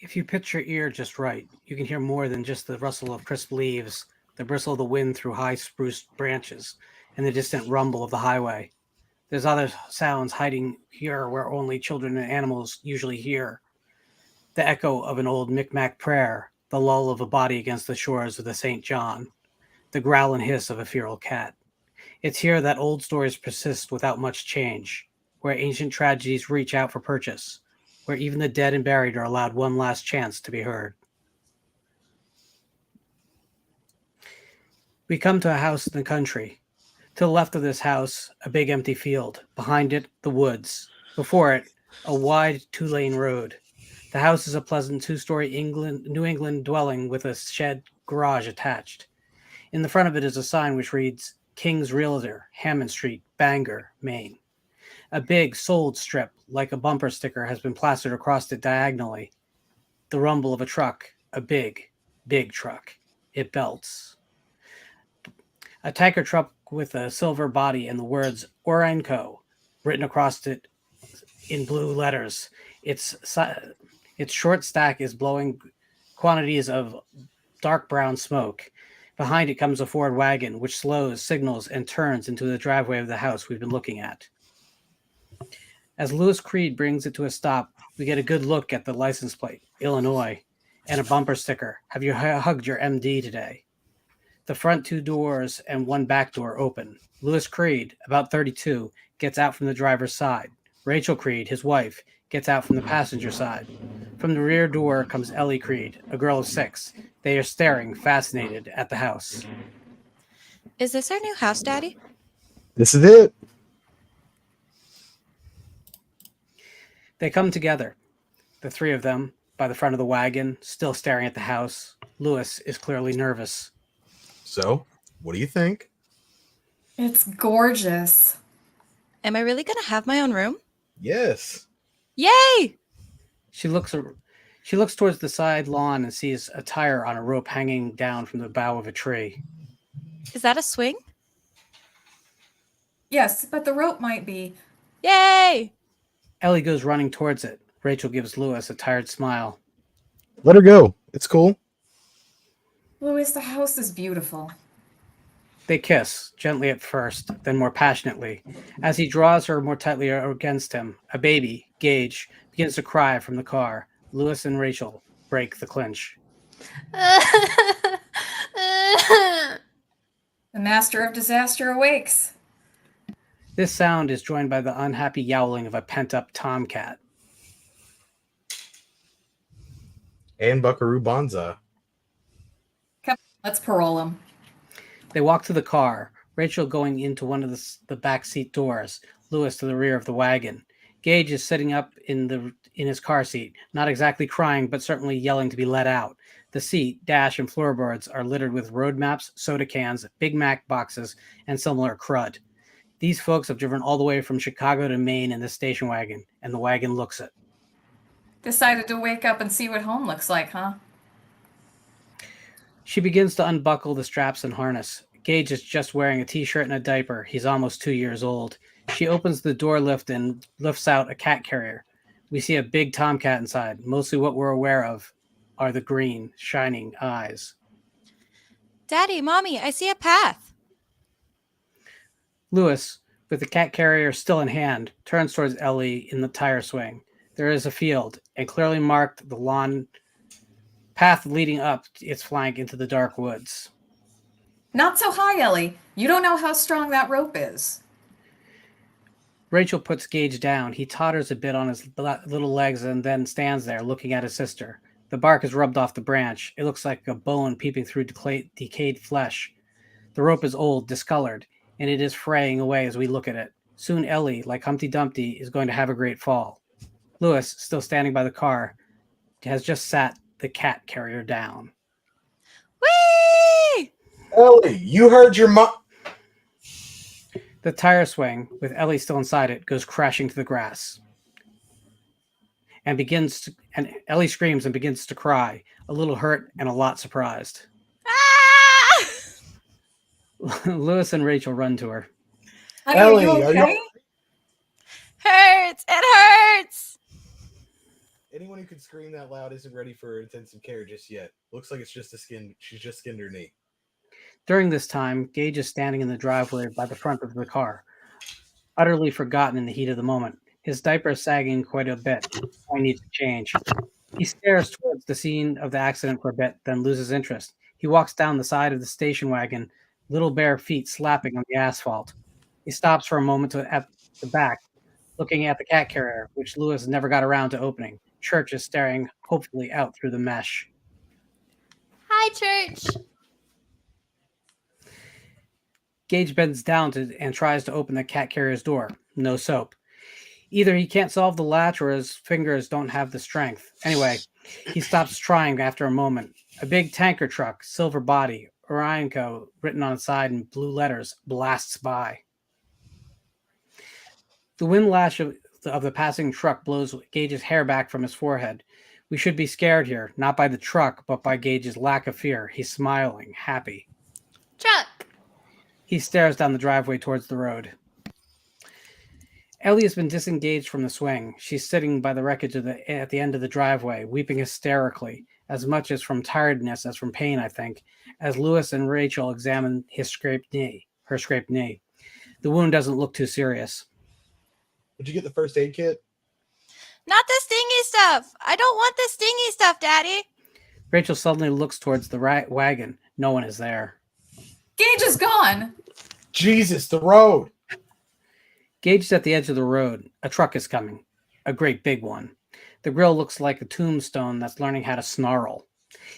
If you pitch your ear just right, you can hear more than just the rustle of crisp leaves, the bristle of the wind through high spruce branches, and the distant rumble of the highway. There's other sounds hiding here where only children and animals usually hear. The echo of an old Micmac prayer, the lull of a body against the shores of the St. John, the growl and hiss of a feral cat. It's here that old stories persist without much change, where ancient tragedies reach out for purchase, where even the dead and buried are allowed one last chance to be heard. We come to a house in the country. To the left of this house, a big empty field. Behind it, the woods. Before it, a wide two-lane road. The house is a pleasant two-story New England dwelling with a shed garage attached. In the front of it is a sign which reads King's Realtor, Hammond Street, Bangor, Maine. A big sold strip, like a bumper sticker, has been plastered across it diagonally. The rumble of a truck, a big, big truck. It belts. A tanker truck with a silver body and the words Orenco written across it in blue letters. Its short stack is blowing quantities of dark brown smoke. Behind it comes a Ford wagon, which slows, signals, and turns into the driveway of the house we've been looking at. As Lewis Creed brings it to a stop, we get a good look at the license plate, Illinois, and a bumper sticker. Have you hugged your MD today? The front two doors and one back door open. Lewis Creed, about 32, gets out from the driver's side. Rachel Creed, his wife, gets out from the passenger side. From the rear door comes Ellie Creed, a girl of 6. They are staring, fascinated, at the house. Is this our new house, Daddy? This is it. They come together, the three of them, by the front of the wagon, still staring at the house. Lewis is clearly nervous. So, what do you think? It's gorgeous. Am I really going to have my own room? Yes. Yay! She looks towards the side lawn and sees a tire on a rope hanging down from the bough of a tree. Is that a swing? Yes, but the rope might be. Yay! Ellie goes running towards it. Rachel gives Lewis a tired smile. Let her go. It's cool. Louis, the house is beautiful. They kiss, gently at first, then more passionately. As he draws her more tightly against him, a baby, Gage, begins to cry from the car. Lewis and Rachel break the clinch. The master of disaster awakes. This sound is joined by the unhappy yowling of a pent-up tomcat. And Buckaroo Banzai. Come, let's parole him. They walk to the car, Rachel going into one of the back seat doors, Lewis to the rear of the wagon. Gage is sitting up in his car seat, not exactly crying, but certainly yelling to be let out. The seat, dash, and floorboards are littered with road maps, soda cans, Big Mac boxes, and similar crud. These folks have driven all the way from Chicago to Maine in the station wagon, and the wagon looks it. Decided to wake up and see what home looks like, huh? She begins to unbuckle the straps and harness. Gage is just wearing a t-shirt and a diaper. He's almost 2 years old. She opens the door lift and lifts out a cat carrier. We see a big tomcat inside. Mostly what we're aware of are the green, shining eyes. Daddy, Mommy, I see a path. Lewis, with the cat carrier still in hand, turns towards Ellie in the tire swing. There is a field, and clearly marked the lawn path leading up its flank into the dark woods. Not so high, Ellie. You don't know how strong that rope is. Rachel puts Gage down. He totters a bit on his little legs and then stands there looking at his sister. The bark is rubbed off the branch. It looks like a bone peeping through decayed flesh. The rope is old, discolored, and it is fraying away as we look at it. Soon Ellie, like Humpty Dumpty, is going to have a great fall. Lewis, still standing by the car, has just sat the cat carrier down. Whee! Ellie, you heard your mom. The tire swing, with Ellie still inside it, goes crashing to the grass. And Ellie screams and begins to cry, a little hurt and a lot surprised. Ah! Lewis and Rachel run to her. Ellie, are you okay? Hurts! It hurts! Anyone who could scream that loud isn't ready for intensive care just yet. Looks like it's just a skin. She's just skinned her knee. During this time, Gage is standing in the driveway by the front of the car, utterly forgotten in the heat of the moment. His diaper is sagging quite a bit. I need to change. He stares towards the scene of the accident for a bit, then loses interest. He walks down the side of the station wagon, little bare feet slapping on the asphalt. He stops for a moment at the back, looking at the cat carrier, which Lewis never got around to opening. Church is staring hopefully out through the mesh. Hi, Church. Gage bends down and tries to open the cat carrier's door. No soap. Either he can't solve the latch or his fingers don't have the strength. Anyway, he stops trying after a moment. A big tanker truck, silver body, Orion Co. written on its side in blue letters, blasts by. The windlash of the passing truck blows Gage's hair back from his forehead. We should be scared here, not by the truck, but by Gage's lack of fear. He's smiling, happy. Truck. He stares down the driveway towards the road. Ellie has been disengaged from the swing. She's sitting by the wreckage at the end of the driveway, weeping hysterically, as much as from tiredness as from pain, I think, as Lewis and Rachel examine her scraped knee. The wound doesn't look too serious. Did you get the first aid kit? Not the stingy stuff. I don't want the stingy stuff, Daddy. Rachel suddenly looks towards the wagon. No one is there. Gage is gone. Jesus, the road. Gage is at the edge of the road. A truck is coming. A great big one. The grill looks like a tombstone that's learning how to snarl.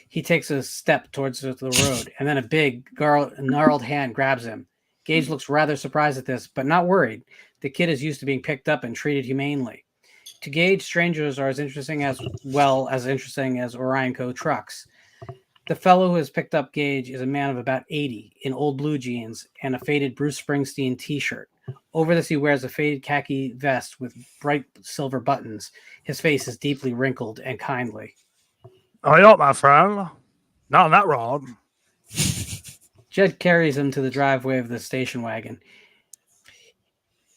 He takes a step towards the road, and then a big, gnarled hand grabs him. Gage looks rather surprised at this, but not worried. The kid is used to being picked up and treated humanely. To Gage, strangers are as interesting as Orion Co. trucks. The fellow who has picked up Gage is a man of about 80, in old blue jeans and a faded Bruce Springsteen t-shirt. Over this, he wears a faded khaki vest with bright silver buttons. His face is deeply wrinkled and kindly. Oh, you my friend. Not on that road. Jed carries him to the driveway of the station wagon.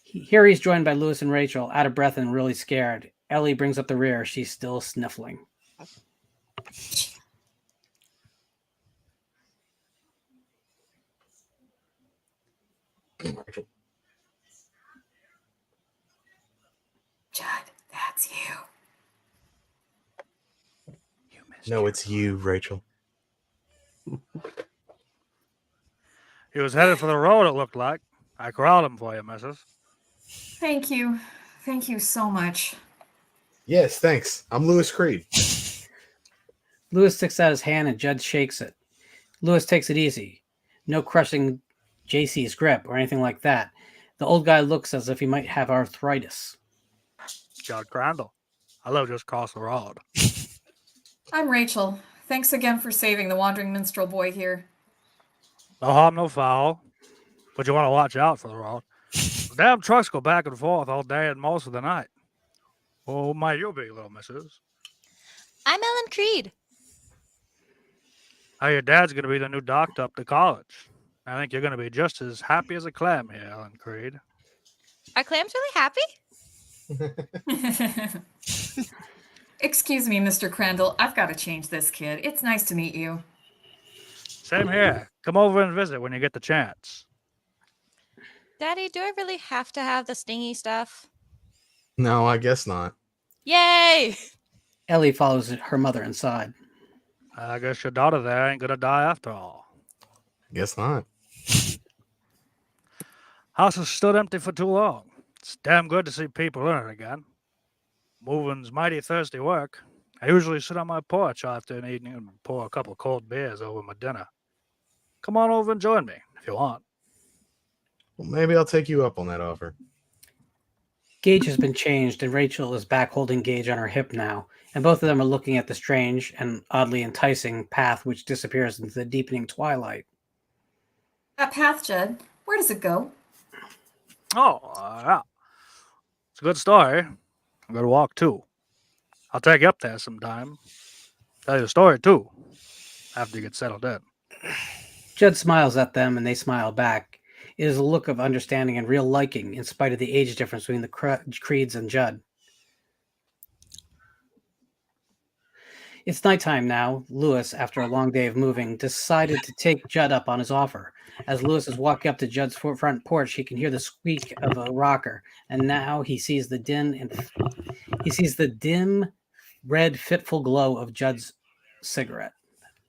Here he's joined by Lewis and Rachel, out of breath and really scared. Ellie brings up the rear. She's still sniffling. Judd, that's you. No, it's you, Rachel. He was headed for the road, it looked like. I corralled him for you, missus. Thank you. Thank you so much. Yes, thanks. I'm Lewis Creed. Lewis sticks out his hand and Judd shakes it. Lewis takes it easy. No crushing JC's grip or anything like that. The old guy looks as if he might have arthritis. Judd Crandall. I live just across the road. I'm Rachel. Thanks again for saving the wandering minstrel boy here. No harm, no foul. But you want to watch out for the road. The damn trucks go back and forth all day and most of the night. Oh, might you be, little missus? I'm Ellen Creed. Hey, your dad's going to be the new doctor up to college. I think you're going to be just as happy as a clam here, Ellen Creed. Are clams really happy? Excuse me, Mr. Crandall. I've got to change this kid. It's nice to meet you. Same here. Come over and visit when you get the chance. Daddy, do I really have to have the stingy stuff? No, I guess not. Yay! Ellie follows her mother inside. I guess your daughter there ain't going to die after all. Guess not. House has stood empty for too long. It's damn good to see people in it again. Moving's mighty thirsty work. I usually sit on my porch after an evening and pour a couple cold beers over my dinner. Come on over and join me if you want. Well, maybe I'll take you up on that offer. Gage has been changed, and Rachel is back holding Gage on her hip now, and both of them are looking at the strange and oddly enticing path which disappears into the deepening twilight. That path, Judd, where does it go? Oh, yeah. It's a good story. A good walk, too. I'll take you up there sometime. Tell you a story, too, after you get settled in. Judd smiles at them, and they smile back. It is a look of understanding and real liking, in spite of the age difference between the Creeds and Judd. It's nighttime now. Lewis, after a long day of moving, decided to take Judd up on his offer. As Lewis is walking up to Judd's front porch, he can hear the squeak of a rocker, and now he sees the dim, red, fitful glow of Judd's cigarette.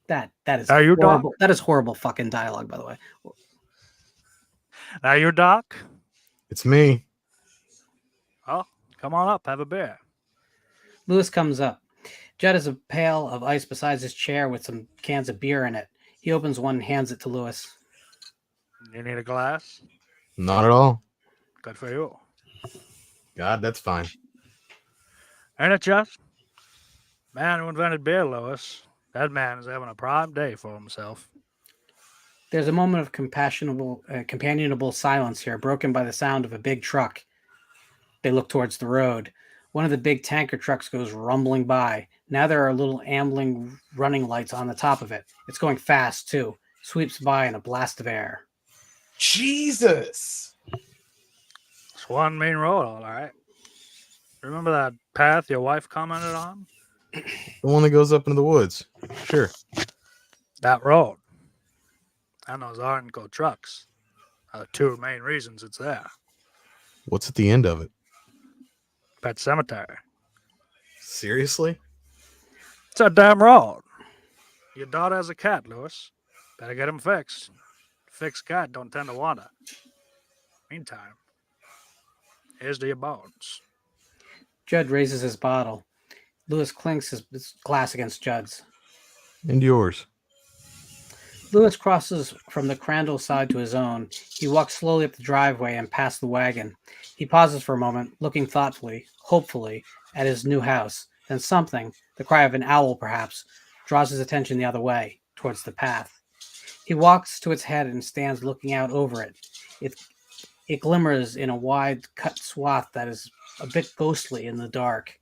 That is Are you Doc? horrible. That is horrible fucking dialogue, by the way. Now you, Doc? It's me. Oh, come on up, have a beer. Lewis comes up. Judd has a pail of ice beside his chair with some cans of beer in it. He opens one and hands it to Lewis. You need a glass? Not at all. Good for you. God, that's fine. Ain't it, Jess? Man who invented beer, Lewis. That man is having a prime day for himself. There's a moment of companionable silence here, broken by the sound of a big truck. They look towards the road. One of the big tanker trucks goes rumbling by. Now there are little ambling running lights on the top of it. It's going fast, too. Sweeps by in a blast of air. Jesus! It's one main road, all right. Remember that path your wife commented on? The one that goes up into the woods. Sure. That road. And those Arnco trucks are the two main reasons it's there. What's at the end of it? Pet Cemetery. Seriously? It's a damn road. Your daughter has a cat, Lewis. Better get him fixed. Fixed cat don't tend to wander. Meantime, here's to your bones. Judd raises his bottle. Lewis clinks his glass against Judd's. And yours. Lewis crosses from the Crandall side to his own. He walks slowly up the driveway and past the wagon. He pauses for a moment, looking thoughtfully, hopefully, at his new house. Then something, the cry of an owl perhaps, draws his attention the other way, towards the path. He walks to its head and stands looking out over it. It glimmers in a wide cut swath that is a bit ghostly in the dark.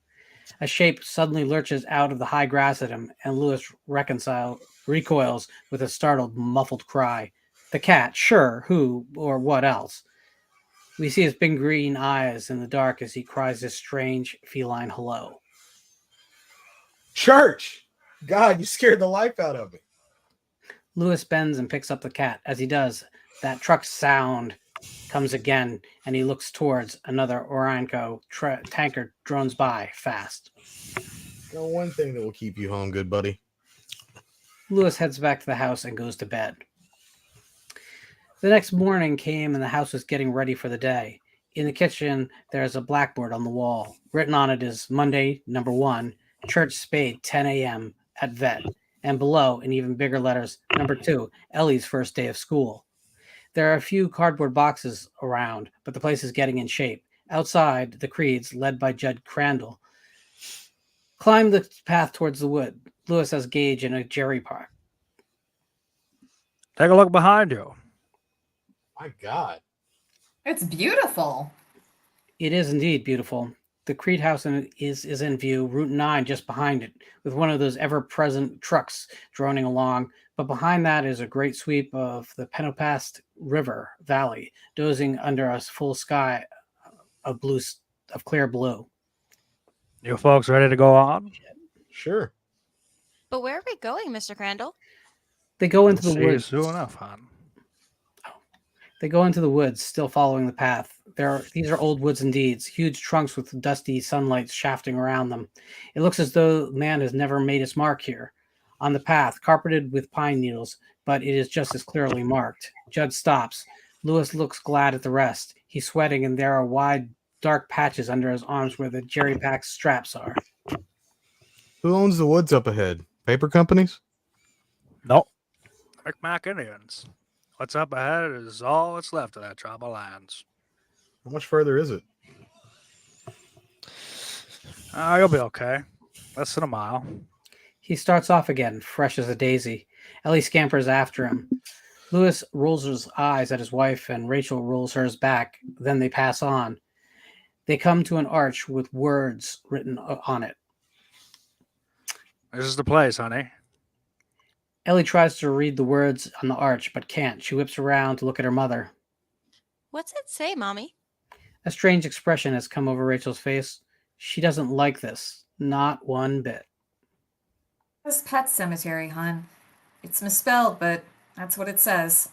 A shape suddenly lurches out of the high grass at him, and Lewis recoils with a startled, muffled cry. The cat, sure, who or what else? We see his big green eyes in the dark as he cries this strange feline hello. Church! God, you scared the life out of me. Lewis bends and picks up the cat. As he does, that truck sound comes again, and he looks towards another Oranco tanker drones by fast. Got one thing that will keep you home, good buddy. Lewis heads back to the house and goes to bed. The next morning came and the house was getting ready for the day. In the kitchen, there is a blackboard on the wall. Written on it is Monday, number 1, Church Spade, 10 a.m. at Vet. And below, in even bigger letters, number 2, Ellie's first day of school. There are a few cardboard boxes around, but the place is getting in shape. Outside, the Creeds, led by Judd Crandall, climb the path towards the wood. Lewis has Gage in a jerry park. Take a look behind you. My God. It's beautiful. It is indeed beautiful. The Creed house is in view, Route 9 just behind it, with one of those ever-present trucks droning along. But behind that is a great sweep of the Penopast River Valley, dozing under a full sky of clear blue. You folks ready to go on? Sure. But where are we going, Mr. Crandall? They go into the See you woods. soon enough, hon. They go into the woods, still following the path. These are old woods indeed, huge trunks with dusty sunlight shafting around them. It looks as though man has never made its mark here. On the path, carpeted with pine needles, but it is just as clearly marked. Judd stops. Lewis looks glad at the rest. He's sweating, and there are wide, dark patches under his arms where the jerry pack straps are. Who owns the woods up ahead? Paper companies? Nope. Micmac Indians. What's up ahead is all that's left of that tribe of lands. How much further is it? You'll be okay. Less than a mile. He starts off again, fresh as a daisy. Ellie scampers after him. Lewis rolls his eyes at his wife, and Rachel rolls hers back. Then they pass on. They come to an arch with words written on it. This is the place, honey. Ellie tries to read the words on the arch, but can't. She whips around to look at her mother. What's it say, Mommy? A strange expression has come over Rachel's face. She doesn't like this. Not one bit. This pet cemetery, hon. It's misspelled, but that's what it says.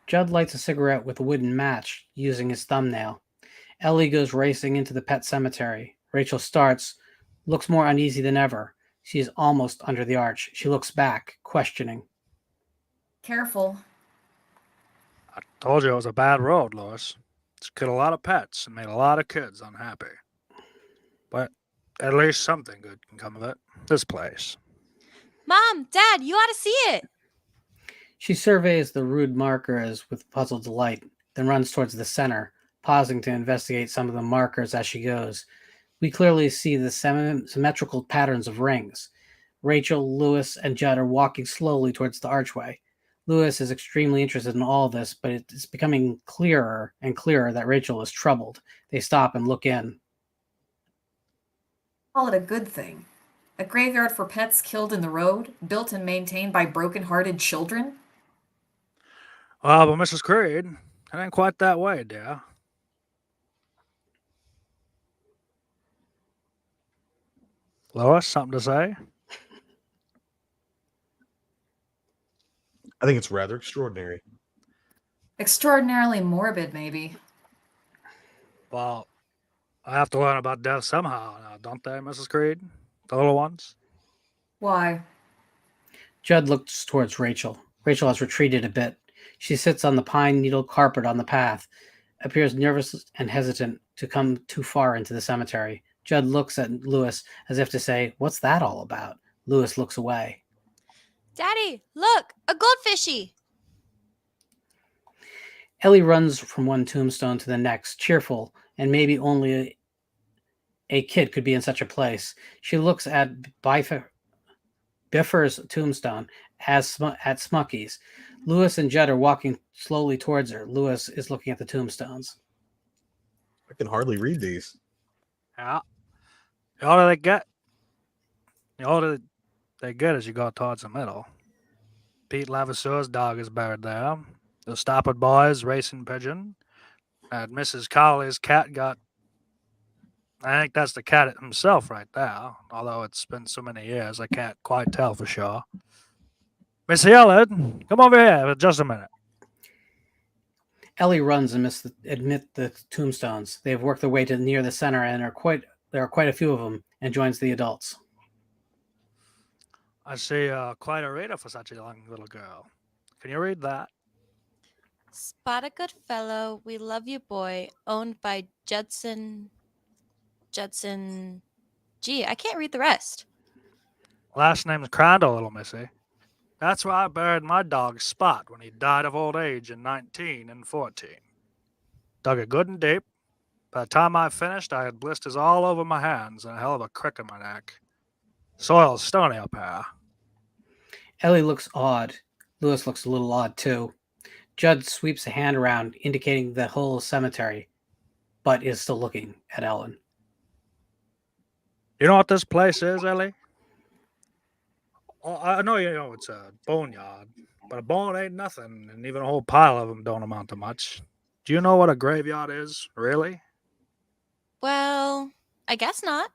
Judd lights a cigarette with a wooden match using his thumbnail. Ellie goes racing into the pet cemetery. Rachel starts, looks more uneasy than ever. She is almost under the arch. She looks back, questioning. Careful. I told you it was a bad road, Lois. It's killed a lot of pets and made a lot of kids unhappy. But at least something good can come of it. This place. Mom, Dad, you ought to see it. She surveys the rude markers with puzzled delight, then runs towards the center, pausing to investigate some of the markers as she goes. We clearly see the symmetrical patterns of rings. Rachel, Lewis, and Judd are walking slowly towards the archway. Lewis is extremely interested in all this, but it's becoming clearer and clearer that Rachel is troubled. They stop and look in. Call it a good thing. A graveyard for pets killed in the road, built and maintained by broken-hearted children? But Mrs. Creed, it ain't quite that way, dear. Lois, something to say? I think it's rather extraordinary. Extraordinarily morbid, maybe. Well, I have to learn about death somehow now, don't they, Mrs. Creed? The little ones? Why? Judd looks towards Rachel. Rachel has retreated a bit. She sits on the pine needle carpet on the path, appears nervous and hesitant to come too far into the cemetery. Judd looks at Lewis as if to say, "What's that all about?" Lewis looks away. Daddy, look, a goldfishy. Ellie runs from one tombstone to the next, cheerful, and maybe only a kid could be in such a place. She looks at Biffer's tombstone at Smucky's. Lewis and Judd are walking slowly towards her. Lewis is looking at the tombstones. I can hardly read these. Yeah. The older they get, the older they get as you go towards the middle. Pete Lavisseur's dog is buried there. The Stoppard boys' racing pigeon. And Mrs. Cowley's cat got... I think that's the cat himself right there. Although it's been so many years, I can't quite tell for sure. Missy Elliott, come over here for just a minute. Ellie runs and admit the tombstones. They have worked their way to near the center, and there are quite a few of them, and joins the adults. I see quite a reader for such a young little girl. Can you read that? Spot a good fellow, we love you, boy. Owned by Judson. Gee, I can't read the rest. Last name's Crandall, little missy. That's where I buried my dog Spot when he died of old age in 1914. Dug it good and deep. By the time I finished, I had blisters all over my hands and a hell of a crick in my neck. Soil's stony up here. Ellie looks odd. Lewis looks a little odd, too. Judd sweeps a hand around, indicating the whole cemetery, but is still looking at Ellen. You know what this place is, Ellie? Oh, I know you know it's a boneyard, but a bone ain't nothing, and even a whole pile of them don't amount to much. Do you know what a graveyard is, really? Well, I guess not.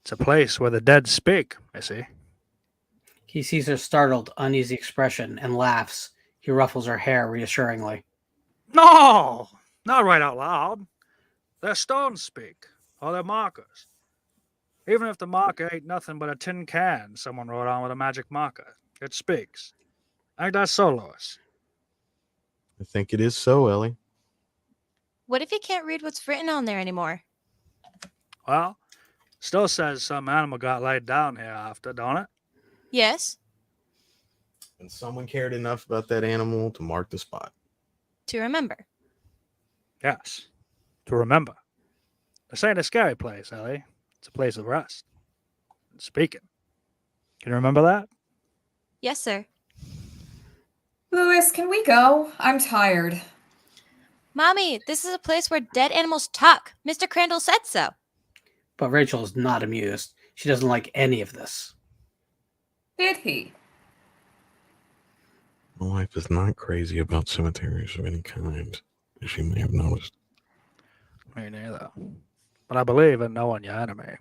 It's a place where the dead speak, Missy. He sees her startled, uneasy expression and laughs. He ruffles her hair reassuringly. No! Not right out loud. Their stones speak, or their markers. Even if the marker ain't nothing but a tin can someone wrote on with a magic marker, it speaks. Ain't that so, Lois? I think it is so, Ellie. What if you can't read what's written on there anymore? Well, still says some animal got laid down here after, don't it? Yes, And someone cared enough about that animal to mark the spot. to remember. Yes. To remember. This ain't a scary place, Ellie. It's a place of rest. And speaking. Can you remember that? Yes, sir. Lewis, can we go? I'm tired. Mommy, this is a place where dead animals talk. Mr. Crandall said so. But Rachel is not amused. She doesn't like any of this. Did he? My wife is not crazy about cemeteries of any kind, as you may have noticed. Me neither. But I believe in knowing your enemy.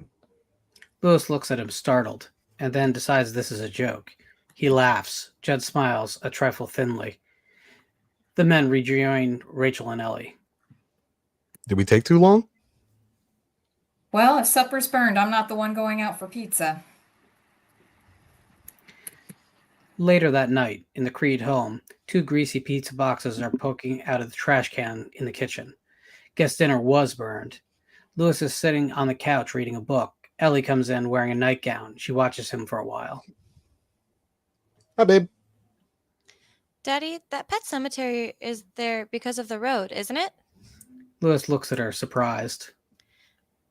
Lewis looks at him, startled. and then decides this is a joke. He laughs. Judd smiles, a trifle thinly. The men rejoin Rachel and Ellie. Did we take too long? Well, if supper's burned, I'm not the one going out for pizza. Later that night, in the Creed home, 2 greasy pizza boxes are poking out of the trash can in the kitchen. Guess dinner was burned. Lewis is sitting on the couch reading a book. Ellie comes in wearing a nightgown. She watches him for a while. Hi, babe. Daddy, that pet cemetery is there because of the road, isn't it? Lewis looks at her, surprised.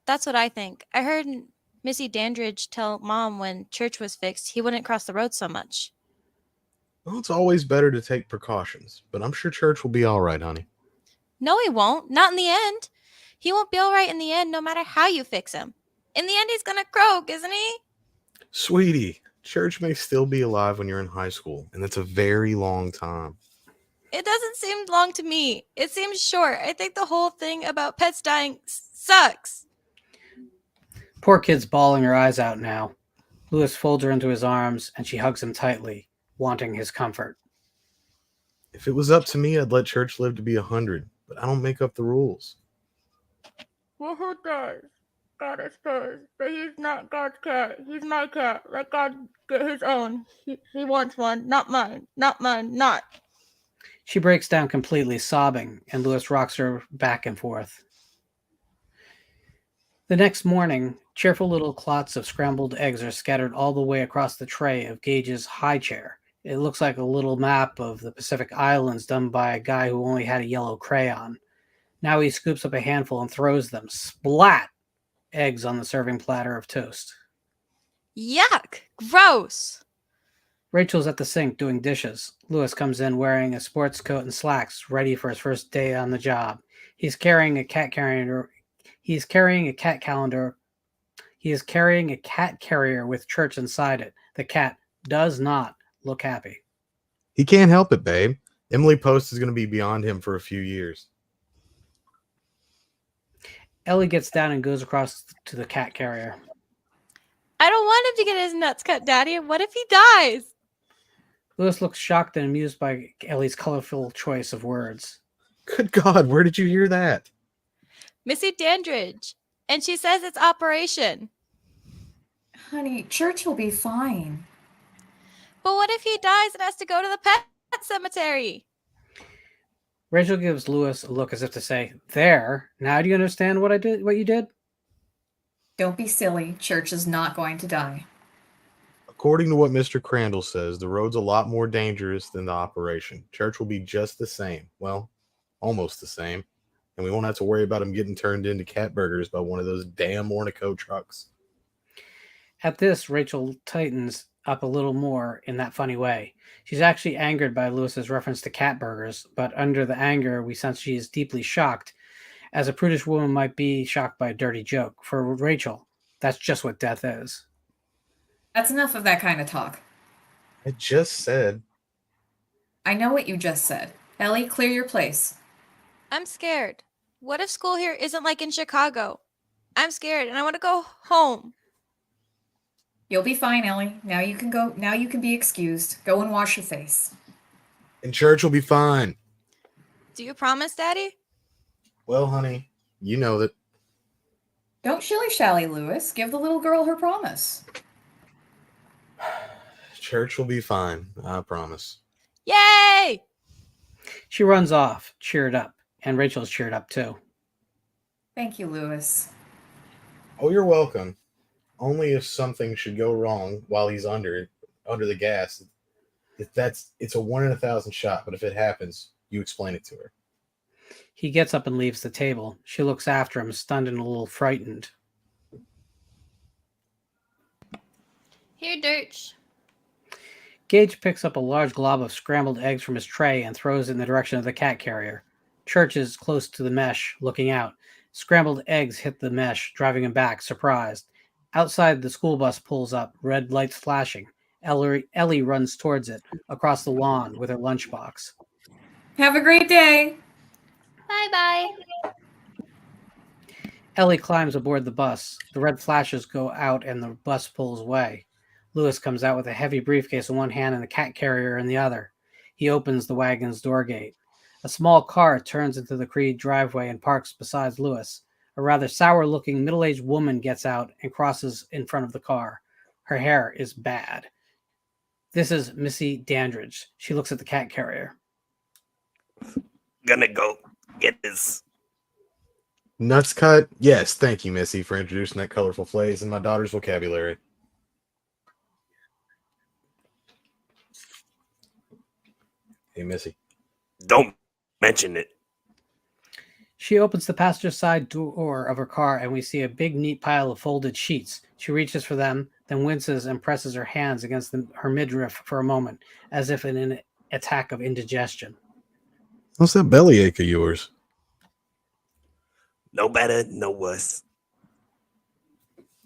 That's what I think. I heard Missy Dandridge tell Mom when church was fixed he wouldn't cross the road so much. Well, it's always better to take precautions, but I'm sure Church will be all right, honey. No, he won't. Not in the end. He won't be all right in the end, no matter how you fix him. In the end, he's gonna croak, isn't he? Sweetie, Church may still be alive when you're in high school, and that's a very long time. It doesn't seem long to me. It seems short. I think the whole thing about pets dying sucks. Poor kid's bawling her eyes out now. Lewis folds her into his arms, and she hugs him tightly, wanting his comfort. If it was up to me, I'd let Church live to be 100, but I don't make up the rules. Well, who does? God, I suppose. But he's not God's cat. He's my cat. Let God get his own. He wants one. Not mine. Not mine. Not. She breaks down completely, sobbing, and Lewis rocks her back and forth. The next morning, cheerful little clots of scrambled eggs are scattered all the way across the tray of Gage's high chair. It looks like a little map of the Pacific Islands done by a guy who only had a yellow crayon. Now he scoops up a handful and throws them. Splat! Eggs on the serving platter of toast. Yuck! Gross! Rachel's at the sink doing dishes. Lewis comes in wearing a sports coat and slacks, ready for his first day on the job. He's carrying a cat carrier. He is carrying a cat carrier with Church inside it. The cat does not look happy. He can't help it, babe. Emily Post is going to be beyond him for a few years. Ellie gets down and goes across to the cat carrier. I don't want him to get his nuts cut, Daddy. What if he dies? Lewis looks shocked and amused by Ellie's colorful choice of words. Good God, where did you hear that? Missy Dandridge. And she says it's operation. Honey, Church will be fine. But what if he dies and has to go to the pet cemetery? Rachel gives Lewis a look as if to say, "There, now do you understand what you did?" Don't be silly. Church is not going to die. According to what Mr. Crandall says, the road's a lot more dangerous than the operation. Church will be just the same. Well, almost the same. And we won't have to worry about him getting turned into cat burgers by one of those damn Ornico trucks. At this, Rachel tightens up a little more in that funny way. She's actually angered by Lewis's reference to cat burgers, but under the anger, we sense she is deeply shocked, as a prudish woman might be shocked by a dirty joke. For Rachel, that's just what death is. That's enough of that kind of talk. I just said. I know what you just said. Ellie, clear your place. I'm scared. What if school here isn't like in Chicago? I'm scared and I want to go home. You'll be fine, Ellie. Now you can go. Now you can be excused. Go and wash your face. And Church will be fine. Do you promise, Daddy? Well, honey, you know that. Don't shilly-shally, Lewis. Give the little girl her promise. Church will be fine, I promise. Yay! She runs off, cheered up, and Rachel's cheered up too. Thank you, Lewis. Oh, you're welcome. Only if something should go wrong while he's under the gas. It's a 1 in 1,000 shot, but if it happens, you explain it to her. He gets up and leaves the table. She looks after him, stunned and a little frightened. Here, Dirch. Gage picks up a large glob of scrambled eggs from his tray and throws it in the direction of the cat carrier. Church is close to the mesh, looking out. Scrambled eggs hit the mesh, driving him back, surprised. Outside, the school bus pulls up, red lights flashing. Ellie runs towards it, across the lawn with her lunchbox. Have a great day. Bye-bye. Ellie climbs aboard the bus. The red flashes go out and the bus pulls away. Lewis comes out with a heavy briefcase in one hand and the cat carrier in the other. He opens the wagon's door gate. A small car turns into the Creed driveway and parks beside Lewis. A rather sour-looking middle-aged woman gets out and crosses in front of the car. Her hair is bad. This is Missy Dandridge. She looks at the cat carrier. Gonna go get this. Nuts cut? Yes, thank you, Missy, for introducing that colorful phrase in my daughter's vocabulary. Hey, Missy. Don't mention it. She opens the passenger side door of her car and we see a big, neat pile of folded sheets. She reaches for them, then winces and presses her hands against her midriff for a moment, as if in an attack of indigestion. What's that bellyache of yours? No better, no worse.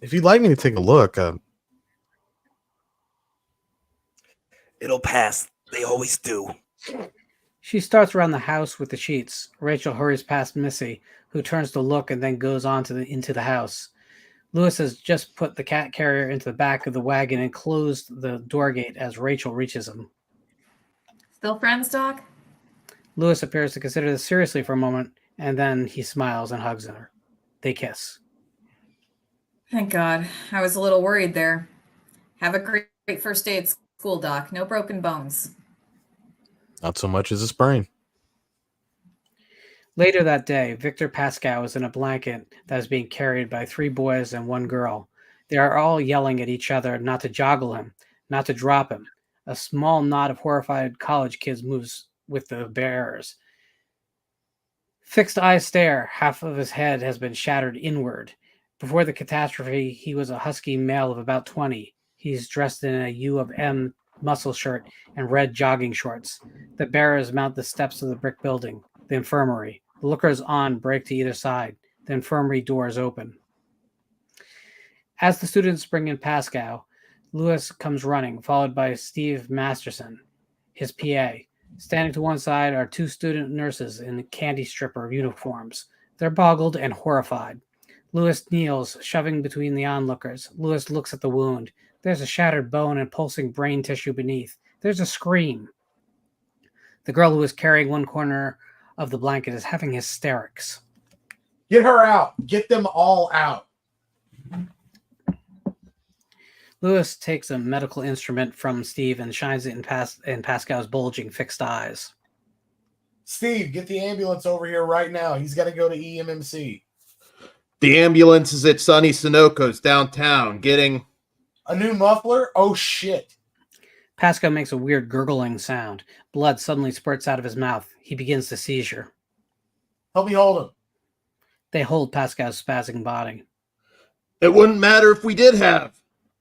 If you'd like me to take a look, It'll pass. They always do. She starts around the house with the sheets. Rachel hurries past Missy, who turns to look and then goes on into the house. Lewis has just put the cat carrier into the back of the wagon and closed the door gate as Rachel reaches him. Still friends, Doc? Lewis appears to consider this seriously for a moment, and then he smiles and hugs her. They kiss. Thank God. I was a little worried there. Have a great first day at school, Doc. No broken bones. not so much as a sprain. Later that day, Victor Pascow is in a blanket that is being carried by 3 boys and 1 girl. They are all yelling at each other not to joggle him, not to drop him. A small knot of horrified college kids moves with the bearers. Fixed eye stare, half of his head has been shattered inward. Before the catastrophe, he was a husky male of about 20. He's dressed in a U of M muscle shirt and red jogging shorts. The bearers mount the steps of the brick building, the infirmary. The lookers on break to either side. The infirmary doors open. As the students bring in Pascow, Lewis comes running, followed by Steve Masterton, his PA. Standing to one side are 2 student nurses in candy stripper uniforms. They're boggled and horrified. Lewis kneels, shoving between the onlookers. Lewis looks at the wound. There's a shattered bone and pulsing brain tissue beneath. There's a scream. The girl who is carrying one corner of the blanket is having hysterics. Get her out. Get them all out. Lewis takes a medical instrument from Steve and shines it in Pascow's bulging, fixed eyes. Steve, get the ambulance over here right now. He's got to go to EMMC. The ambulance is at Sonny Sunoco's downtown getting... A new muffler? Oh, shit. Pascow makes a weird gurgling sound. Blood suddenly spurts out of his mouth. He begins to seizure. Help me hold him. They hold Pascow's spazzing body. It wouldn't matter if we did have.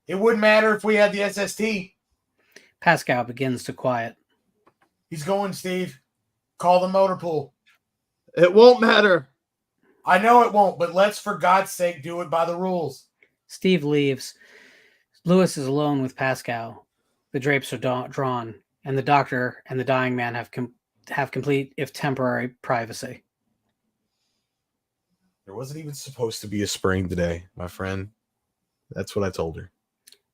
It wouldn't matter if we had the SST. Pascow begins to quiet. He's going, Steve. Call the motor pool. It won't matter. I know it won't, but let's, for God's sake, do it by the rules. Steve leaves. Lewis is alone with Pascow. The drapes are drawn, and the doctor and the dying man have complete, if temporary, privacy. There wasn't even supposed to be a sprain today, my friend. That's what I told her.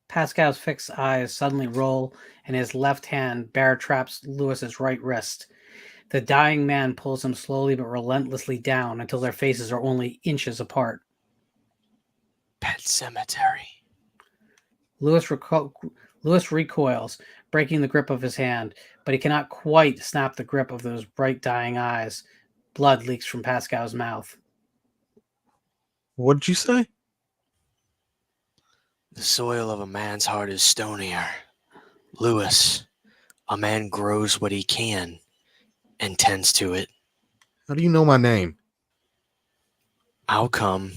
Pascow's fixed eyes suddenly roll, and his left hand bear traps Lewis's right wrist. The dying man pulls him slowly but relentlessly down until their faces are only inches apart. Pet Sematary. Lewis recoils, breaking the grip of his hand, but he cannot quite snap the grip of those bright dying eyes. Blood leaks from Pascow's mouth. What did you say? The soil of a man's heart is stonier. Lewis, a man grows what he can and tends to it. How do you know my name? I'll come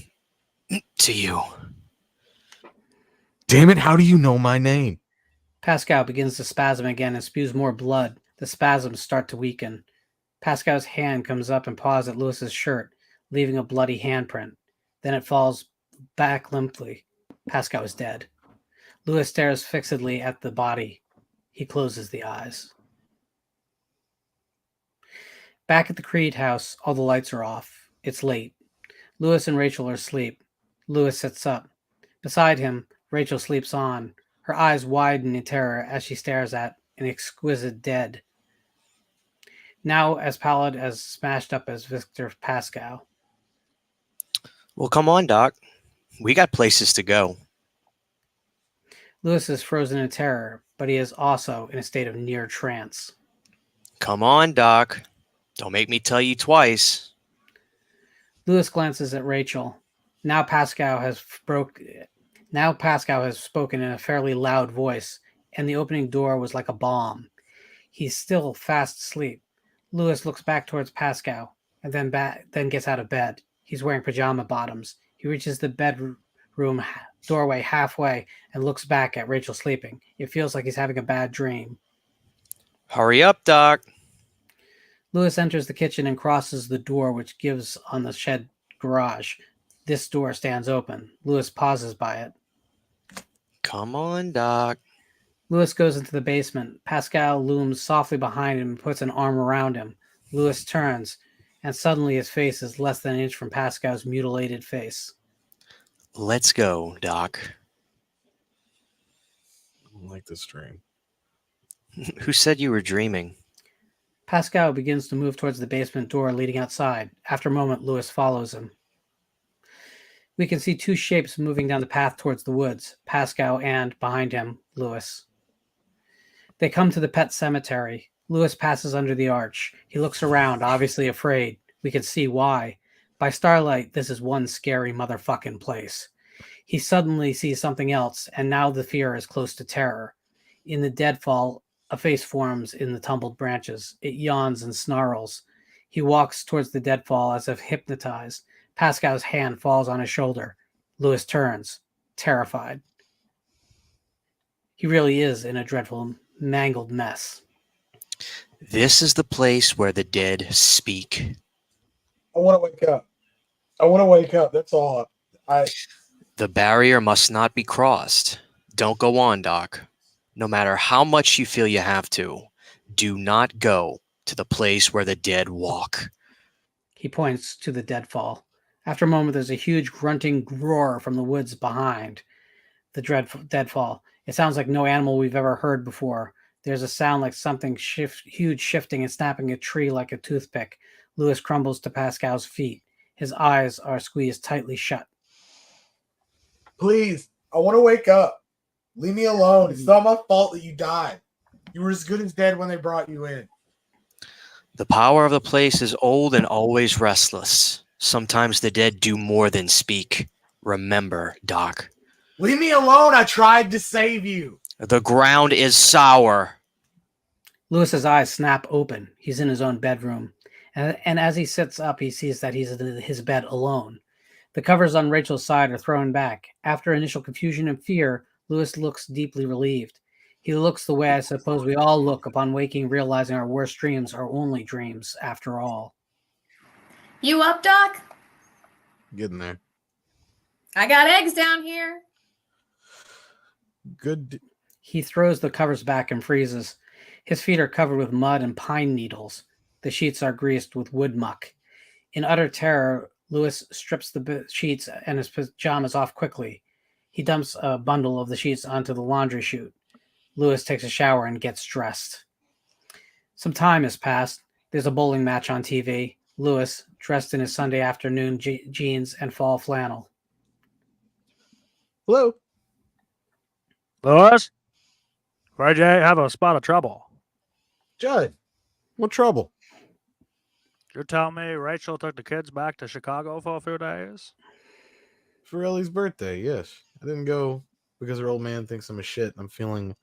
to you. Damn it, how do you know my name? Pascow begins to spasm again and spews more blood. The spasms start to weaken. Pascow's hand comes up and paws at Lewis's shirt, leaving a bloody handprint. Then it falls back limply. Pascow is dead. Lewis stares fixedly at the body. He closes the eyes. Back at the Creed house, all the lights are off. It's late. Lewis and Rachel are asleep. Lewis sits up. Beside him, Rachel sleeps on, Her eyes widen in terror as she stares at an exquisite dead, now as pallid as smashed up as Victor Pascow. Well, come on, Doc. We got places to go. Lewis is frozen in terror, but he is also in a state of near trance. Come on, Doc. Don't make me tell you twice. Lewis glances at Rachel. Now Pascow has spoken in a fairly loud voice, and the opening door was like a bomb. He's still fast asleep. Lewis looks back towards Pascow, and then gets out of bed. He's wearing pajama bottoms. He reaches the bedroom doorway halfway and looks back at Rachel sleeping. It feels like he's having a bad dream. Hurry up, Doc. Lewis enters the kitchen and crosses the door which gives on the shed garage. This door stands open. Lewis pauses by it. Come on, Doc. Lewis goes into the basement. Pascow looms softly behind him and puts an arm around him. Lewis turns, and suddenly his face is less than an inch from Pascow's mutilated face. Let's go, Doc. I don't like this dream. Who said you were dreaming? Pascow begins to move towards the basement door leading outside. After a moment, Lewis follows him. We can see two shapes moving down the path towards the woods, Pascow and, behind him, Lewis. They come to the pet cemetery. Lewis passes under the arch. He looks around, obviously afraid. We can see why. By starlight, this is one scary motherfucking place. He suddenly sees something else, and now the fear is close to terror. In the deadfall, a face forms in the tumbled branches. It yawns and snarls. He walks towards the deadfall as if hypnotized. Pascow's hand falls on his shoulder. Lewis turns, terrified. He really is in a dreadful, mangled mess. This is the place where the dead speak. I want to wake up. That's all. The barrier must not be crossed. Don't go on, Doc. No matter how much you feel you have to, do not go to the place where the dead walk. He points to the deadfall. After a moment, there's a huge grunting roar from the woods behind the deadfall. It sounds like no animal we've ever heard before. There's a sound like something huge shifting and snapping a tree like a toothpick. Lewis crumbles to Pascow's feet. His eyes are squeezed tightly shut. Please, I want to wake up. Leave me alone. It's not my fault that you died. You were as good as dead when they brought you in. The power of the place is old and always restless. Sometimes the dead do more than speak. Remember, Doc. Leave me alone. I tried to save you. The ground is sour. Lewis's eyes snap open. He's in his own bedroom. And as he sits up, he sees that he's in his bed alone. The covers on Rachel's side are thrown back. After initial confusion and fear, Lewis looks deeply relieved. He looks the way I suppose we all look upon waking, realizing our worst dreams are only dreams after all. You up, Doc? Getting there. I got eggs down here. Good. He throws the covers back and freezes. His feet are covered with mud and pine needles. The sheets are greased with wood muck. In utter terror, Lewis strips the sheets and his pajamas off quickly. He dumps a bundle of the sheets onto the laundry chute. Lewis takes a shower and gets dressed. Some time has passed. There's a bowling match on TV. Lewis, dressed in his Sunday afternoon jeans and fall flannel. Hello. Lewis? Where'd you have a spot of trouble? Judd. What trouble? You tell me Rachel took the kids back to Chicago for a few days? For Ellie's birthday, yes. I didn't go because her old man thinks I'm a shit. I'm feeling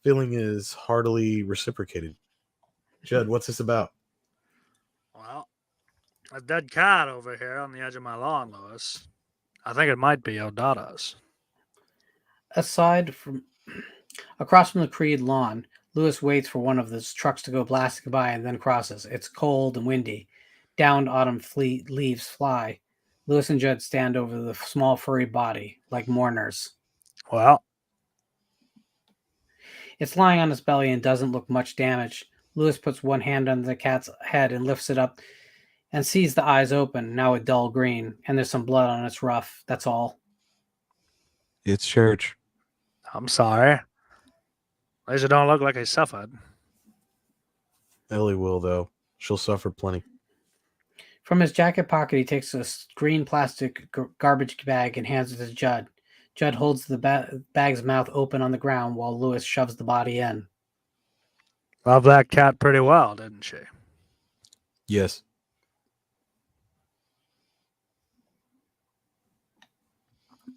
is heartily reciprocated. Judd, what's this about? Well, a dead cat over here on the edge of my lawn, Lewis. I think it might be your daughter's. Across from the Creed lawn, Lewis waits for one of those trucks to go blasting by and then crosses. It's cold and windy. Downed autumn leaves fly. Lewis and Judd stand over the small furry body, like mourners. Well, it's lying on its belly and doesn't look much damaged. Lewis puts one hand under the cat's head and lifts it up and sees the eyes open, now a dull green, and there's some blood on its ruff. That's all. It's church. I'm sorry. At least it don't look like he suffered. Ellie will, though. She'll suffer plenty. From his jacket pocket, he takes a green plastic garbage bag and hands it to Judd. Judd holds the bag's mouth open on the ground while Lewis shoves the body in. Loved that cat pretty well, didn't she? Yes.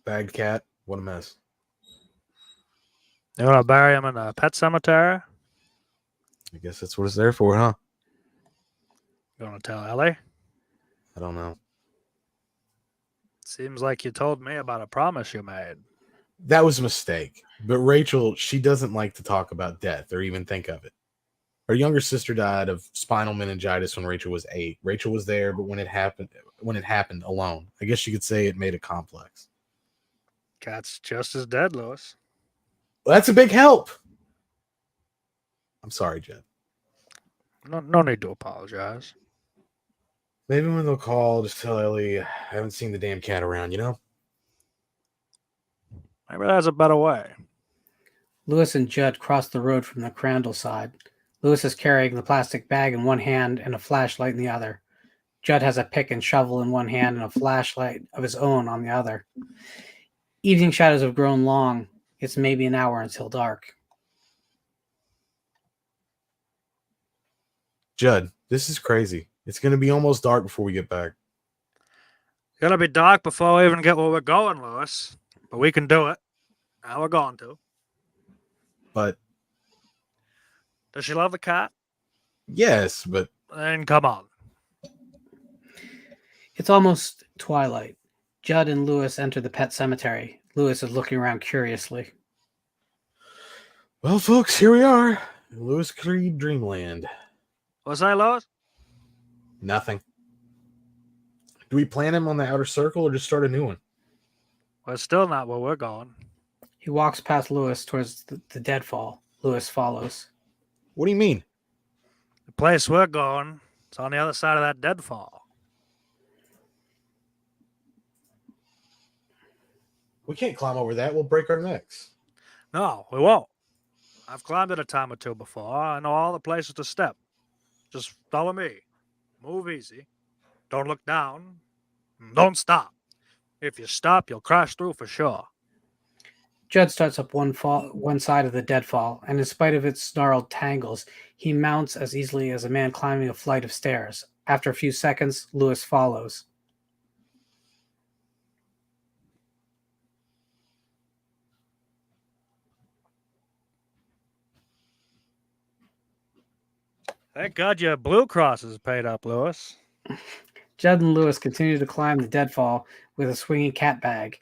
Bag cat. What a mess. You want to bury him in a pet cemetery? I guess that's what it's there for, huh? You want to tell Ellie? I don't know. Seems like you told me about a promise you made. That was a mistake. But Rachel, she doesn't like to talk about death or even think of it. Her younger sister died of spinal meningitis when Rachel was 8. Rachel was there, but when it happened alone. I guess you could say it made it complex. Cat's just as dead, Lewis. Well, that's a big help. I'm sorry, Jed. No need to apologize. Maybe when they'll call, just tell Ellie I haven't seen the damn cat around, you know? Maybe there's a better way. Lewis and Judd cross the road from the Crandall side. Lewis is carrying the plastic bag in one hand and a flashlight in the other. Judd has a pick and shovel in one hand and a flashlight of his own on the other. Evening shadows have grown long. It's maybe an hour until dark. Judd, this is crazy. It's going to be almost dark before we get back. It's gonna be dark before we even get where we're going, Lewis. But we can do it. Now we're going to. But, Does she love the cat? yes, but Then come on. It's almost twilight. Judd and Lewis enter the pet cemetery. Lewis is looking around curiously. well, folks, here we are. Lewis-Creed Dreamland. What's that, Lewis? Nothing. Do we plan him on the outer circle or just start a new one? We're still not where we're going. He walks past Lewis towards the deadfall. Lewis follows. What do you mean? The place we're going, it's on the other side of that deadfall. We can't climb over that. We'll break our necks. No, we won't. I've climbed it a time or two before. I know all the places to step. Just follow me. Move easy. Don't look down. Don't stop. If you stop, you'll crash through for sure. Judd starts up one side of the deadfall, and in spite of its snarled tangles, he mounts as easily as a man climbing a flight of stairs. After a few seconds, Lewis follows. Thank God your Blue Cross is paid up, Lewis. Judd and Lewis continue to climb the deadfall with a swinging cat bag.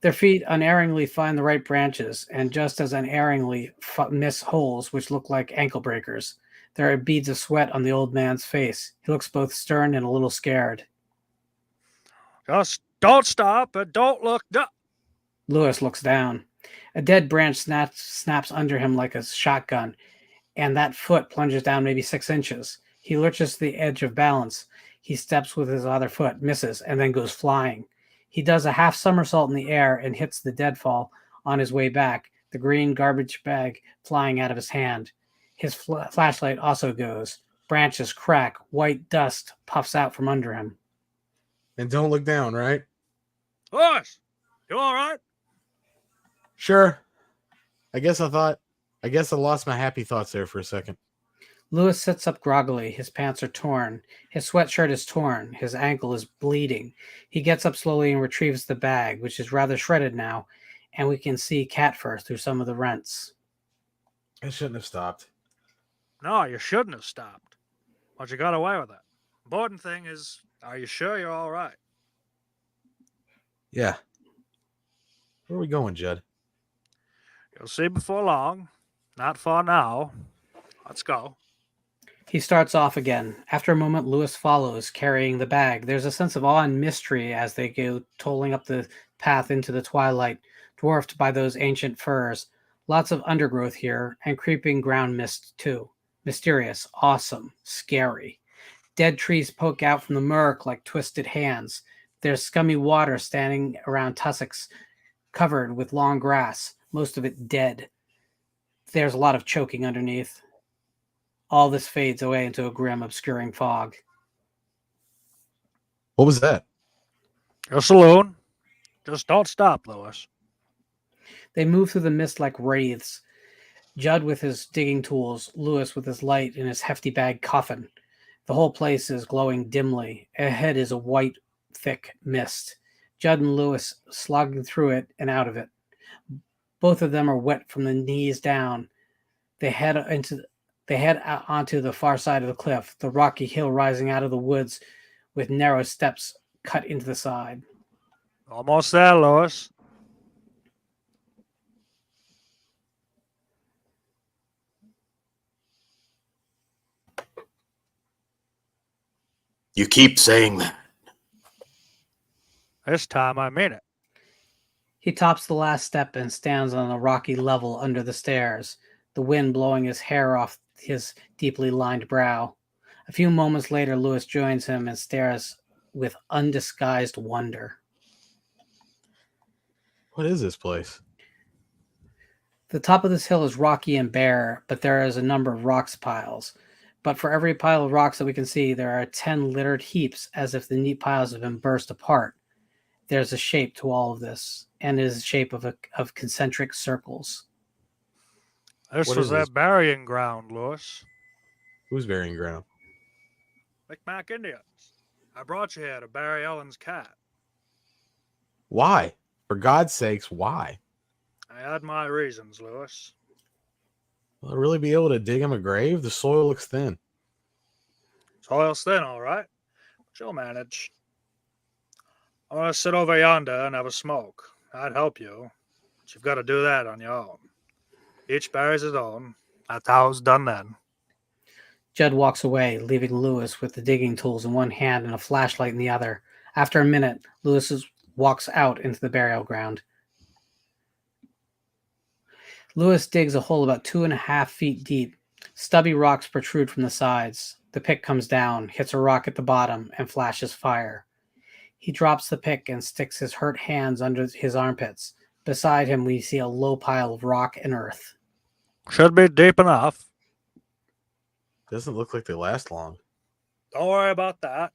Their feet unerringly find the right branches, and just as unerringly miss holes which look like ankle breakers. There are beads of sweat on the old man's face. He looks both stern and a little scared. Just don't stop and don't look down. Lewis looks down. A dead branch snaps under him like a shotgun, and that foot plunges down maybe 6 inches. He lurches to the edge of balance. He steps with his other foot, misses, and then goes flying. He does a half somersault in the air and hits the deadfall on his way back, the green garbage bag flying out of his hand. His flashlight also goes. Branches crack. White dust puffs out from under him. And don't look down, right? Lewis, you all right? Sure. I guess I lost my happy thoughts there for a second. Lewis sits up groggily. His pants are torn. His sweatshirt is torn. His ankle is bleeding. He gets up slowly and retrieves the bag, which is rather shredded now, and we can see cat fur through some of the rents. I shouldn't have stopped. No, you shouldn't have stopped. But you got away with it. Important thing is, are you sure you're all right? Yeah. Where are we going, Judd? You'll see before long. Not far now. Let's go. He starts off again. After a moment, Lewis follows, carrying the bag. There's a sense of awe and mystery as they go tolling up the path into the twilight, dwarfed by those ancient firs. Lots of undergrowth here, and creeping ground mist, too. Mysterious, awesome, scary. Dead trees poke out from the murk like twisted hands. There's scummy water standing around tussocks covered with long grass. most of it dead. There's a lot of choking underneath. All this fades away into a grim, obscuring fog. What was that? Your saloon. Just don't stop, Lewis. They move through the mist like wraiths. Judd with his digging tools, Lewis with his light and his hefty bag coffin. The whole place is glowing dimly. Ahead is a white, thick mist. Judd and Lewis slogging through it and out of it. Both of them are wet from the knees down. They head out onto the far side of the cliff, the rocky hill rising out of the woods with narrow steps cut into the side. Almost there, Lewis. You keep saying that. This time I mean it. He tops the last step and stands on a rocky level under the stairs, the wind blowing his hair off his deeply lined brow. A few moments later, Lewis joins him and stares with undisguised wonder. What is this place? The top of this hill is rocky and bare, but there is a number of rocks piles. But for every pile of rocks that we can see, there are 10 littered heaps, as if the neat piles have been burst apart. There's a shape to all of this, and it is the shape of concentric circles. This What was is their this? burying ground, Lewis. Who's burying ground? Micmac Indians. I brought you here to bury Ellen's cat. Why? For God's sakes, why? I had my reasons, Lewis. Will I really be able to dig him a grave? The soil looks thin. Soil's thin, all right. But you'll manage. I want to sit over yonder and have a smoke. I'd help you, but you've got to do that on your own. Each buries his own. That's how it's done then. Judd walks away, leaving Lewis with the digging tools in one hand and a flashlight in the other. After a minute, Lewis walks out into the burial ground. Lewis digs a hole about 2.5 feet deep. Stubby rocks protrude from the sides. The pick comes down, hits a rock at the bottom, and flashes fire. He drops the pick and sticks his hurt hands under his armpits. Beside him, we see a low pile of rock and earth. Should be deep enough. Doesn't look like they last long. Don't worry about that.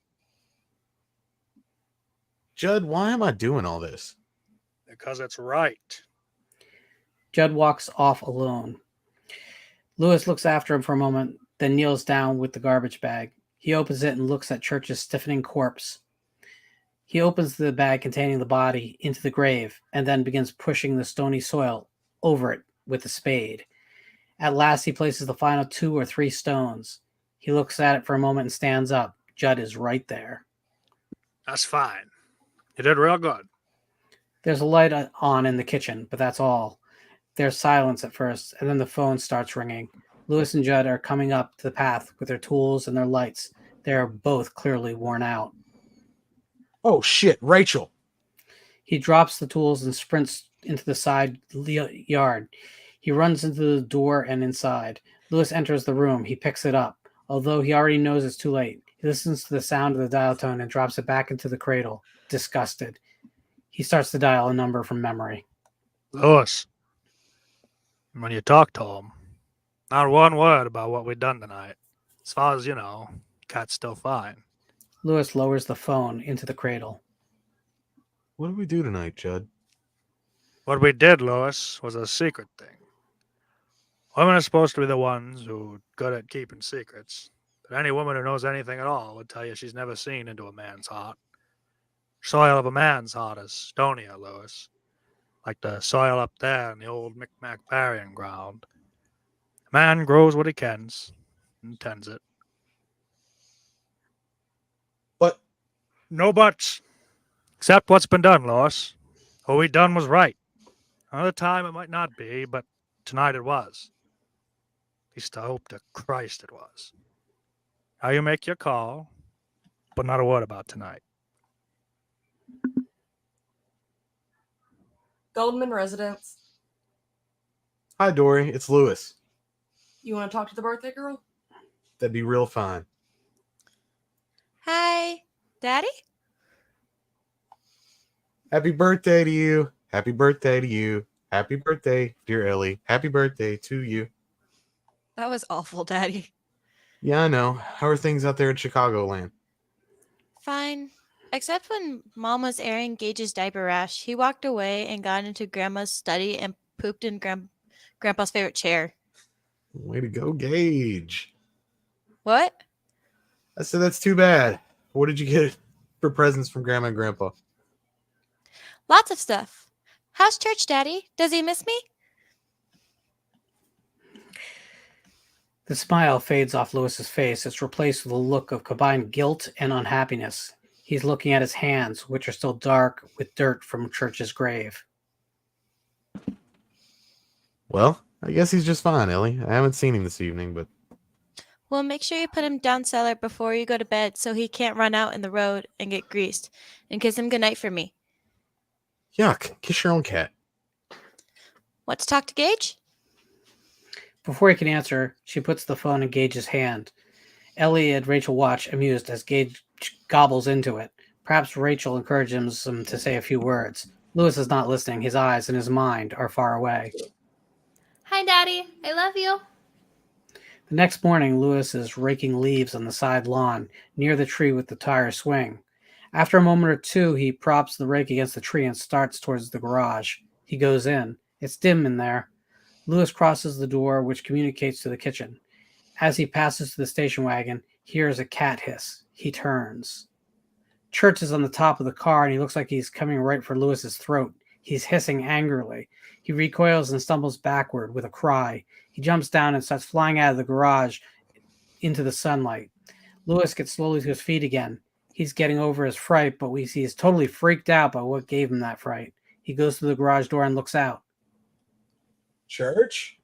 Judd, why am I doing all this? Because it's right. Judd walks off alone. Lewis looks after him for a moment, then kneels down with the garbage bag. He opens it and looks at Church's stiffening corpse. He opens the bag containing the body into the grave and then begins pushing the stony soil over it with a spade. At last, he places the final 2 or 3 stones. He looks at it for a moment and stands up. Judd is right there. That's fine. You did real good. There's a light on in the kitchen, but that's all. There's silence at first, and then the phone starts ringing. Lewis and Judd are coming up to the path with their tools and their lights. They are both clearly worn out. Oh, shit, Rachel. He drops the tools and sprints into the side yard. He runs into the door and inside. Lewis enters the room. He picks it up. Although he already knows it's too late, he listens to the sound of the dial tone and drops it back into the cradle, disgusted. He starts to dial a number from memory. Lewis, when you talk to him, not one word about what we've done tonight. As far as you know, cat's still fine. Lewis lowers the phone into the cradle. What did we do tonight, Judd? What we did, Lewis, was a secret thing. Women are supposed to be the ones who are good at keeping secrets. But any woman who knows anything at all would tell you she's never seen into a man's heart. Soil of a man's heart is stonier, Lewis. Like the soil up there in the old Micmac burying ground. A man grows what he cans and tends it. But no buts. Except what's been done, Lewis. What we done was right. Another time it might not be, but tonight it was. At least I hope to Christ it was. Now you make your call, but not a word about tonight. Goldman residence. Hi, Dory. It's Lewis. You want to talk to the birthday girl? That'd be real fine. Hi, Daddy? Happy birthday to you. Happy birthday to you. Happy birthday, dear Ellie. Happy birthday to you. That was awful, Daddy. Yeah, I know. How are things out there in Chicagoland? Fine. Except when Mom was airing Gage's diaper rash, he walked away and got into Grandma's study and pooped in Grandpa's favorite chair. Way to go, Gage. What? I said that's too bad. What did you get for presents from Grandma and Grandpa? Lots of stuff. How's church, Daddy? Does he miss me? The smile fades off Lewis's face. It's replaced with a look of combined guilt and unhappiness. He's looking at his hands, which are still dark with dirt from Church's grave. Well, I guess he's just fine, Ellie. I haven't seen him this evening, but Well, make sure you put him down cellar before you go to bed so he can't run out in the road and get greased. And kiss him goodnight for me. yuck, kiss your own cat. Want to talk to Gage? Before he can answer, she puts the phone in Gage's hand. Ellie and Rachel watch, amused, as Gage gobbles into it. Perhaps Rachel encourages him to say a few words. Lewis is not listening. His eyes and his mind are far away. Hi, Daddy. I love you. The next morning, Lewis is raking leaves on the side lawn, near the tree with the tire swing. After a moment or two, he props the rake against the tree and starts towards the garage. He goes in. It's dim in there. Lewis crosses the door, which communicates to the kitchen. As he passes to the station wagon, he hears a cat hiss. He turns. Church is on the top of the car, and he looks like he's coming right for Lewis's throat. He's hissing angrily. He recoils and stumbles backward with a cry. He jumps down and starts flying out of the garage into the sunlight. Lewis gets slowly to his feet again. He's getting over his fright, but we see he's totally freaked out by what gave him that fright. He goes to the garage door and looks out. Church?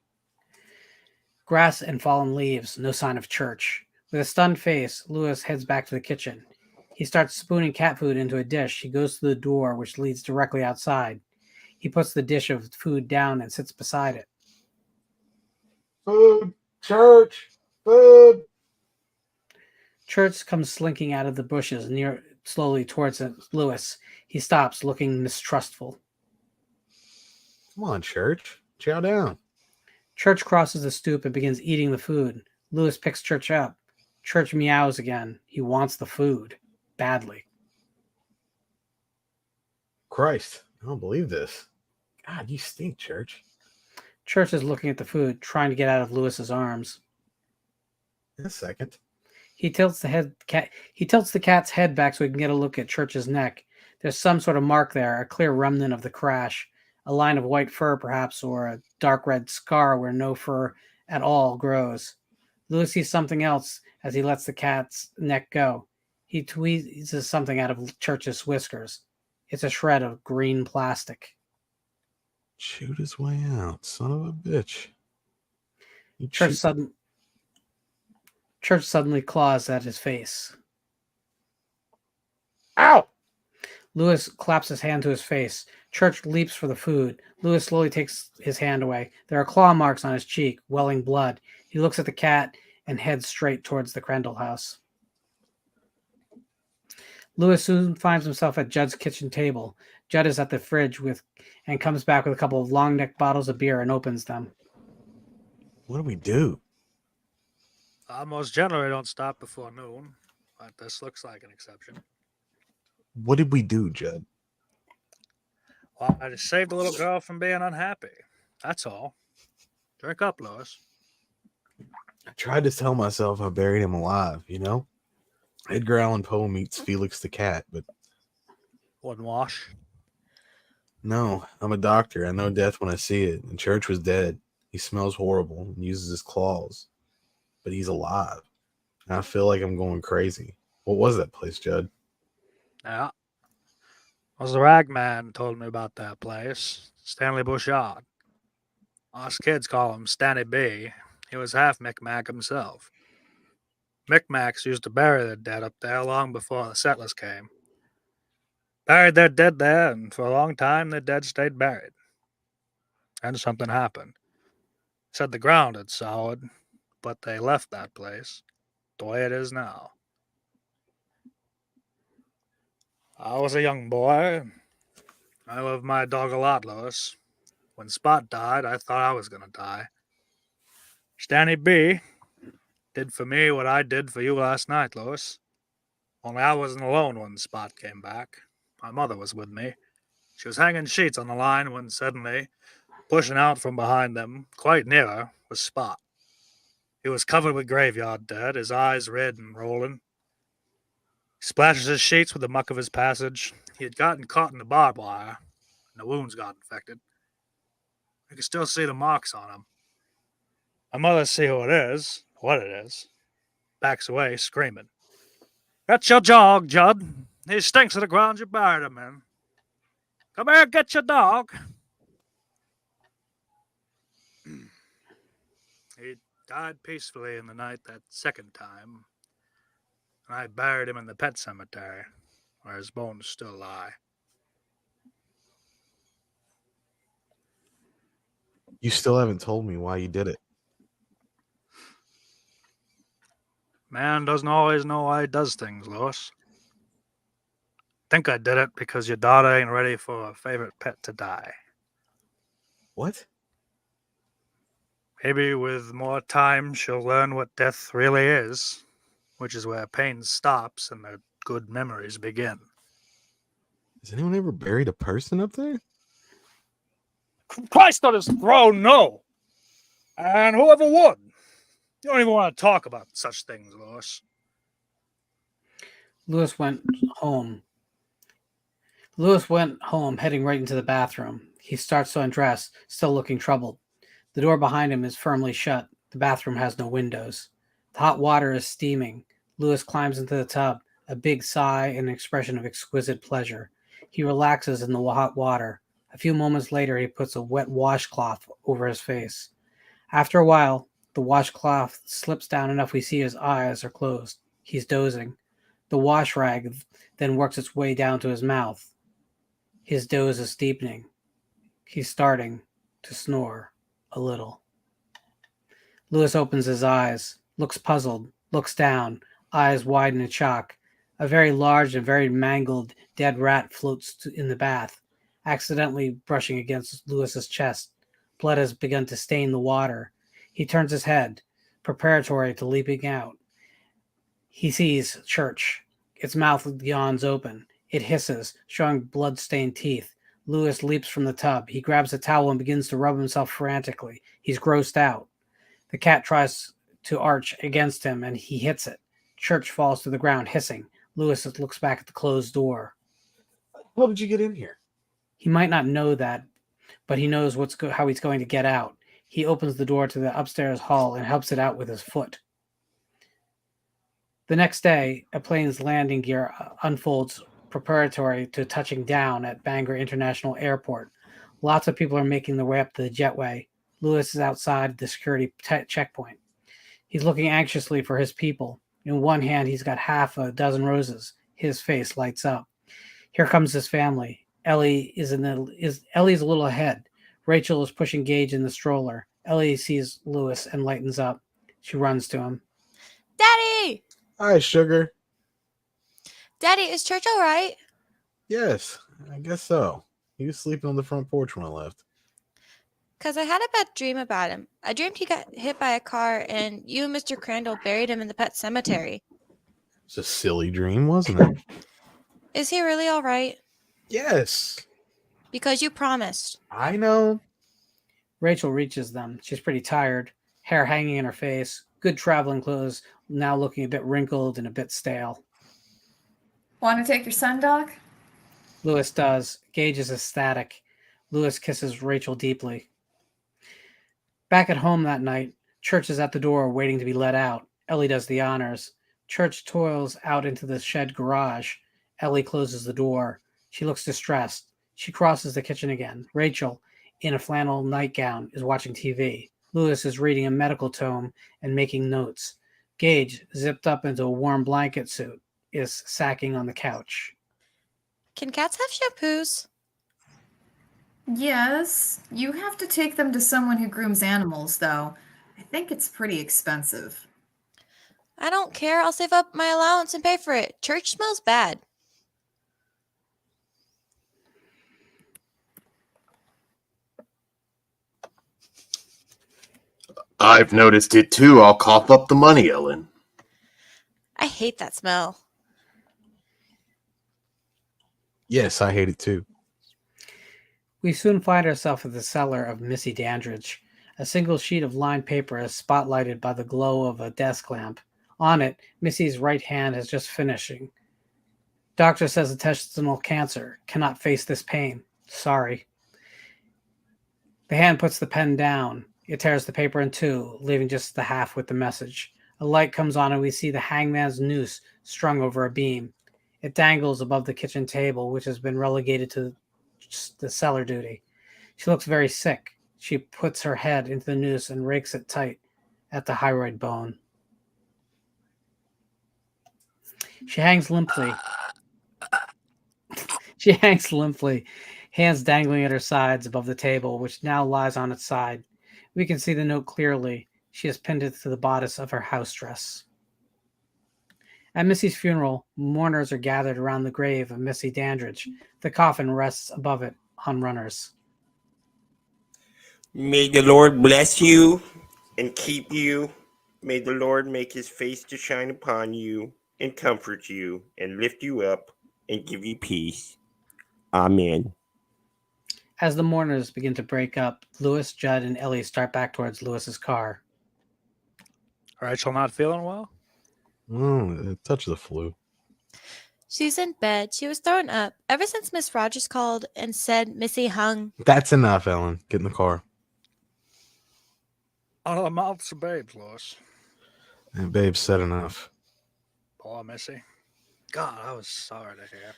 Grass and fallen leaves, no sign of Church. With a stunned face, Lewis heads back to the kitchen. He starts spooning cat food into a dish. He goes to the door, which leads directly outside. He puts the dish of food down and sits beside it. Food! Church! Food! Church comes slinking out of the bushes slowly towards Lewis. He stops, looking mistrustful. Come on, Church. Chow down. Church crosses the stoop and begins eating the food. Lewis picks Church up. Church meows again. He wants the food. Badly. Christ, I don't believe this. God, you stink, Church. Church is looking at the food, trying to get out of Lewis's arms. In a second. He tilts the cat's head back so he can get a look at Church's neck. There's some sort of mark there, a clear remnant of the crash. A line of white fur, perhaps, or a dark red scar where no fur at all grows. Lewis sees something else as he lets the cat's neck go. He tweezes something out of Church's whiskers. It's a shred of green plastic. Chewed his way out, son of a bitch. Church suddenly claws at his face. Ow! Lewis claps his hand to his face. Church leaps for the food. Lewis slowly takes his hand away. There are claw marks on his cheek, welling blood. He looks at the cat and heads straight towards the Crandall house. Lewis soon finds himself at Judd's kitchen table. Judd is at the fridge and comes back with a couple of long-necked bottles of beer and opens them. What do we do? Most generally don't stop before noon, but this looks like an exception. What did we do, Judd? Well, I just saved a little girl from being unhappy. That's all. Drink up, Lewis. I tried to tell myself I buried him alive, you know? Edgar Allan Poe meets Felix the cat, but... Wouldn't wash. No, I'm a doctor. I know death when I see it. And Church was dead. He smells horrible and uses his claws. But he's alive. And I feel like I'm going crazy. What was that place, Judd? Yeah. It was the rag man told me about that place. Stanley Bouchard. Us kids call him Stanny B. He was half Micmac himself. Micmacs used to bury their dead up there long before the settlers came. Buried their dead there, and for a long time their dead stayed buried. And something happened. Said the ground had soured, but they left that place the way it is now. I was a young boy. I loved my dog a lot, Lewis. When Spot died, I thought I was going to die. Stanny B did for me what I did for you last night, Lois. Only I wasn't alone when Spot came back. My mother was with me. She was hanging sheets on the line when suddenly, pushing out from behind them, quite near her, was Spot. He was covered with graveyard dirt, his eyes red and rolling. He splashes his sheets with the muck of his passage. He had gotten caught in the barbed wire, and the wounds got infected. You can still see the marks on him. My mother see who it is, what it is, backs away, screaming. Get your dog, Judd. He stinks of the ground you buried him in. Come here, get your dog. He died peacefully in the night that second time, and I buried him in the pet cemetery, where his bones still lie. You still haven't told me why you did it. Man doesn't always know why he does things, Lois. Think I did it because your daughter ain't ready for her favorite pet to die. What? Maybe with more time she'll learn what death really is, which is where pain stops and the good memories begin. Has anyone ever buried a person up there? Christ on his throne, no! And whoever would? You don't even want to talk about such things, Lois. Lewis went home. Lewis went home, heading right into the bathroom. He starts to undress, still looking troubled. The door behind him is firmly shut. The bathroom has no windows. The hot water is steaming. Lewis climbs into the tub, a big sigh and an expression of exquisite pleasure. He relaxes in the hot water. A few moments later, he puts a wet washcloth over his face. After a while, the washcloth slips down enough we see his eyes are closed. He's dozing. The wash rag then works its way down to his mouth. His doze is deepening. He's starting to snore a little. Lewis opens his eyes, looks puzzled, looks down, eyes widen in shock. A very large and very mangled dead rat floats in the bath, accidentally brushing against Lewis's chest. Blood has begun to stain the water. He turns his head, preparatory to leaping out. He sees Church. Its mouth yawns open. It hisses, showing blood-stained teeth. Lewis leaps from the tub. He grabs a towel and begins to rub himself frantically. He's grossed out. The cat tries to arch against him, and he hits it. Church falls to the ground, hissing. Lewis looks back at the closed door. How did you get in here? He might not know that, but he knows how he's going to get out. He opens the door to the upstairs hall and helps it out with his foot. The next day, a plane's landing gear unfolds preparatory to touching down at Bangor International Airport. Lots of people are making their way up to the jetway. Lewis is outside the security checkpoint. He's looking anxiously for his people. In one hand, he's got half a dozen roses. His face lights up. Here comes his family. Ellie's a little ahead. Rachel is pushing Gage in the stroller. Ellie sees Lewis and lightens up. She runs to him. Daddy! Hi, sugar. Daddy, is Church all right? Yes, I guess so. He was sleeping on the front porch when I left. Because I had a bad dream about him. I dreamed he got hit by a car and you and Mr. Crandall buried him in the pet cemetery. It's a silly dream, wasn't it? Is he really all right? Yes. Because you promised. I know. Rachel reaches them. She's pretty tired, hair hanging in her face, good traveling clothes, now looking a bit wrinkled and a bit stale. Want to take your son, Doc? Lewis does. Gage is ecstatic. Lewis kisses Rachel deeply. Back at home that night, Church is at the door waiting to be let out. Ellie does the honors. Church toils out into the shed garage. Ellie closes the door. She looks distressed. She crosses the kitchen again. Rachel, in a flannel nightgown, is watching TV. Lewis is reading a medical tome and making notes. Gage, zipped up into a warm blanket suit, is sacking on the couch. Can cats have shampoos? Yes. You have to take them to someone who grooms animals, though. I think it's pretty expensive. I don't care. I'll save up my allowance and pay for it. Church smells bad. I've noticed it too. I'll cough up the money, Ellen. I hate that smell. Yes, I hate it too. We soon find ourselves at the cellar of Missy Dandridge. A single sheet of lined paper is spotlighted by the glow of a desk lamp. On it, Missy's right hand is just finishing. Doctor says intestinal cancer. Cannot face this pain. Sorry. The hand puts the pen down. It tears the paper in two, leaving just the half with the message. A light comes on and we see the hangman's noose strung over a beam. It dangles above the kitchen table, which has been relegated to the cellar duty. She looks very sick. She puts her head into the noose and rakes it tight at the hyoid bone. She hangs limply. Hands dangling at her sides above the table, which now lies on its side. We can see the note clearly. She has pinned it to the bodice of her house dress. At Missy's funeral, mourners are gathered around the grave of Missy Dandridge. The coffin rests above it on runners. May the Lord bless you and keep you. May the Lord make his face to shine upon you and comfort you and lift you up and give you peace. Amen. As the mourners begin to break up, Lewis, Judd, and Ellie start back towards Lewis's car. Rachel not feeling well? A touch of the flu. She's in bed. She was throwing up. Ever since Miss Rogers called and said Missy hung. That's enough, Ellen. Get in the car. Out of the mouths of babes, Lois. And babe said enough. Poor Missy. God, I was sorry to hear.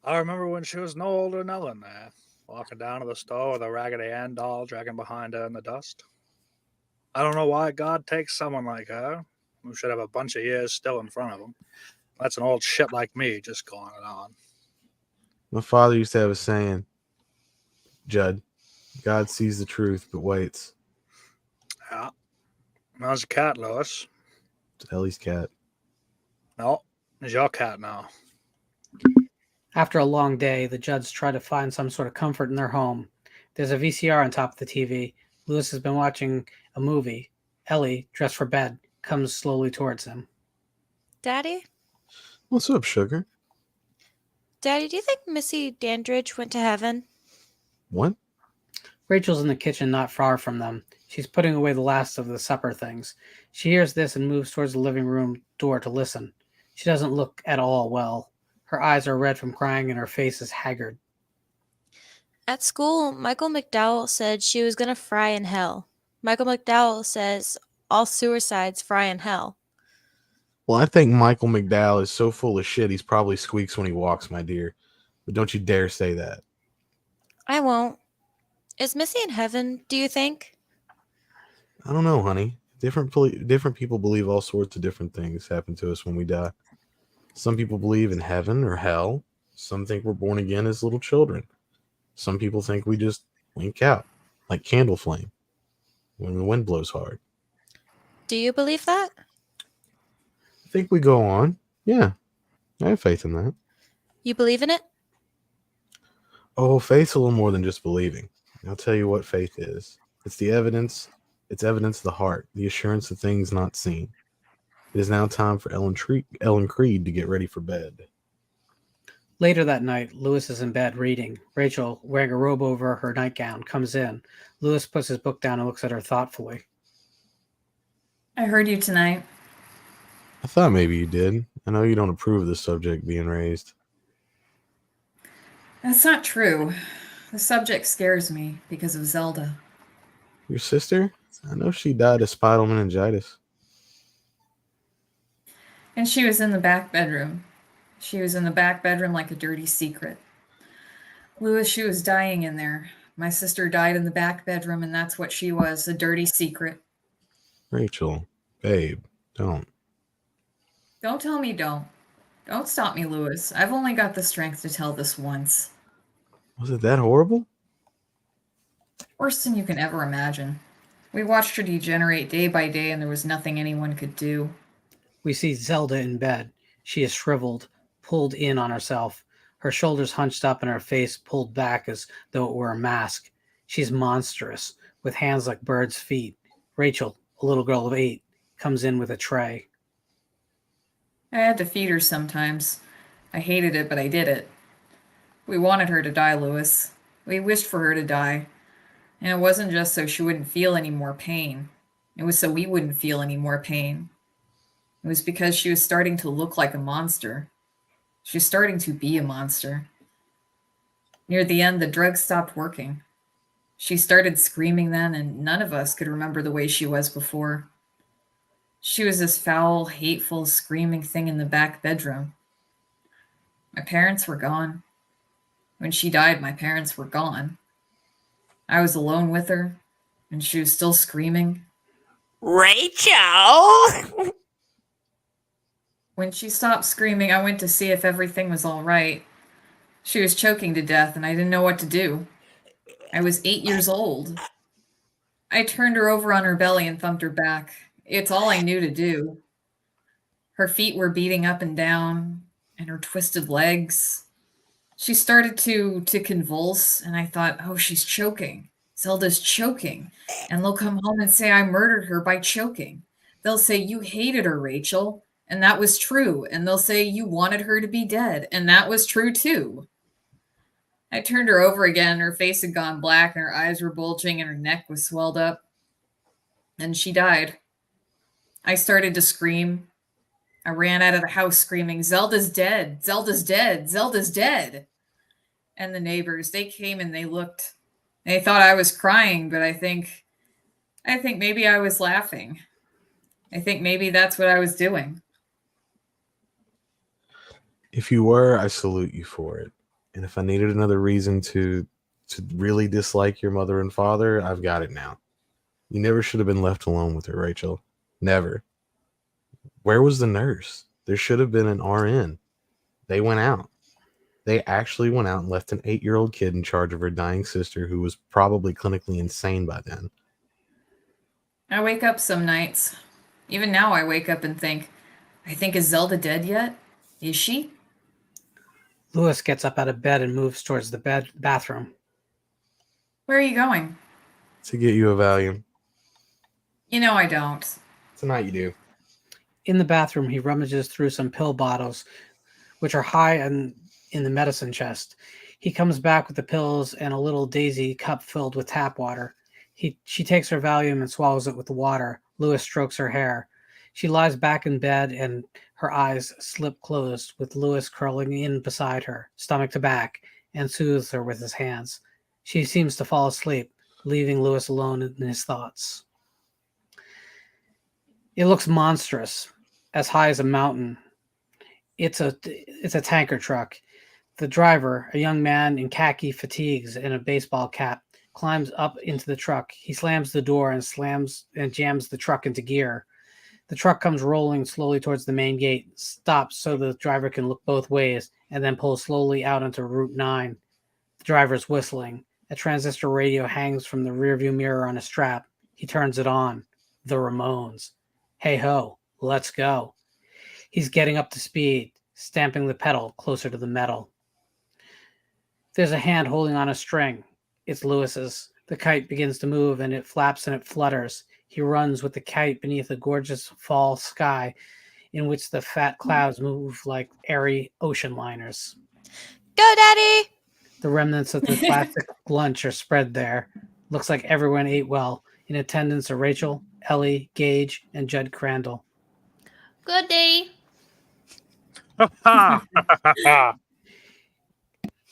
I remember when she was no older than Ellen there, walking down to the store with a Raggedy Ann doll dragging behind her in the dust. I don't know why God takes someone like her, who should have a bunch of years still in front of him. That's an old shit like me just going on. My father used to have a saying, Judd, God sees the truth but waits. Yeah. How's your cat, Lois? It's Ellie's cat. No, it's your cat now. After a long day, the Judds try to find some sort of comfort in their home. There's a VCR on top of the TV. Lewis has been watching a movie. Ellie, dressed for bed, comes slowly towards him. Daddy? What's up, sugar? Daddy, do you think Missy Dandridge went to heaven? What? Rachel's in the kitchen not far from them. She's putting away the last of the supper things. She hears this and moves towards the living room door to listen. She doesn't look at all well. Her eyes are red from crying and her face is haggard. At school, Michael McDowell said she was going to fry in hell. Michael McDowell says all suicides fry in hell. Well, I think Michael McDowell is so full of shit he's probably squeaks when he walks, my dear. But don't you dare say that. I won't. Is Missy in heaven, do you think? I don't know, honey. Different people believe all sorts of different things happen to us when we die. Some people believe in heaven or hell. Some think we're born again as little children. Some people think we just wink out, like candle flame, when the wind blows hard. Do you believe that? I think we go on. Yeah, I have faith in that. You believe in it? Oh, faith's a little more than just believing. I'll tell you what faith is. It's the evidence. It's evidence of the heart, the assurance of things not seen. It is now time for Ellen Creed to get ready for bed. Later that night, Lewis is in bed reading. Rachel, wearing a robe over her nightgown, comes in. Lewis puts his book down and looks at her thoughtfully. I heard you tonight. I thought maybe you did. I know you don't approve of the subject being raised. That's not true. The subject scares me because of Zelda. Your sister? I know she died of spinal meningitis. And she was in the back bedroom. She was in the back bedroom like a dirty secret. Lewis, she was dying in there. My sister died in the back bedroom, and that's what she was, a dirty secret. Rachel, babe, don't. Don't tell me don't. Don't stop me, Lewis. I've only got the strength to tell this once. Was it that horrible? Worse than you can ever imagine. We watched her degenerate day by day, and there was nothing anyone could do. We see Zelda in bed. She is shriveled, pulled in on herself, her shoulders hunched up and her face pulled back as though it were a mask. She's monstrous, with hands like birds' feet. Rachel, a little girl of 8, comes in with a tray. I had to feed her sometimes. I hated it, but I did it. We wanted her to die, Louis. We wished for her to die. And it wasn't just so she wouldn't feel any more pain. It was so we wouldn't feel any more pain. It was because she was starting to look like a monster. She was starting to be a monster. Near the end, the drugs stopped working. She started screaming then, and none of us could remember the way she was before. She was this foul, hateful, screaming thing in the back bedroom. My parents were gone. When she died, my parents were gone. I was alone with her, and she was still screaming. Rachel! When she stopped screaming, I went to see if everything was all right. She was choking to death, and I didn't know what to do. I was 8 years old. I turned her over on her belly and thumped her back. It's all I knew to do. Her feet were beating up and down, and her twisted legs. She started to convulse, and I thought, oh, she's choking. Zelda's choking. And they'll come home and say I murdered her by choking. They'll say you hated her, Rachel, and that was true. And they'll say you wanted her to be dead, and that was true too. I turned her over again. Her face had gone black, and her eyes were bulging, and her neck was swelled up. And she died. I started to scream. I ran out of the house screaming, Zelda's dead, Zelda's dead, Zelda's dead. And the neighbors, they came and they looked. They thought I was crying, but I think maybe I was laughing. I think maybe that's what I was doing. If you were, I salute you for it. And if I needed another reason to really dislike your mother and father, I've got it now. You never should have been left alone with her, Rachel. Never. Where was the nurse? There should have been an RN. They went out. They actually went out and left an 8-year-old kid in charge of her dying sister who was probably clinically insane by then. I wake up some nights. Even now I wake up and think, is Zelda dead yet? Is she? Louis gets up out of bed and moves towards the bathroom. Where are you going? To get you a Valium. You know I don't. Tonight you do. In the bathroom, he rummages through some pill bottles, which are high in the medicine chest. He comes back with the pills and a little daisy cup filled with tap water. She takes her Valium and swallows it with the water. Louis strokes her hair. She lies back in bed and her eyes slip closed, with Louis curling in beside her, stomach to back, and soothes her with his hands. She seems to fall asleep, leaving Louis alone in his thoughts. It looks monstrous, as high as a mountain. It's a tanker truck. The driver, a young man in khaki fatigues and a baseball cap, climbs up into the truck. He slams the door and jams the truck into gear. The truck comes rolling slowly towards the main gate, stops so the driver can look both ways, and then pulls slowly out onto Route 9. The driver's whistling. A transistor radio hangs from the rearview mirror on a strap. He turns it on. The Ramones. Hey ho, let's go. He's getting up to speed, stamping the pedal closer to the metal. There's a hand holding on a string. It's Louis's. The kite begins to move, and it flaps and it flutters. He runs with the kite beneath a gorgeous fall sky in which the fat clouds move like airy ocean liners. Go, Daddy! The remnants of the classic lunch are spread there. Looks like everyone ate well. In attendance are Rachel, Ellie, Gage, and Judd Crandall. Good day.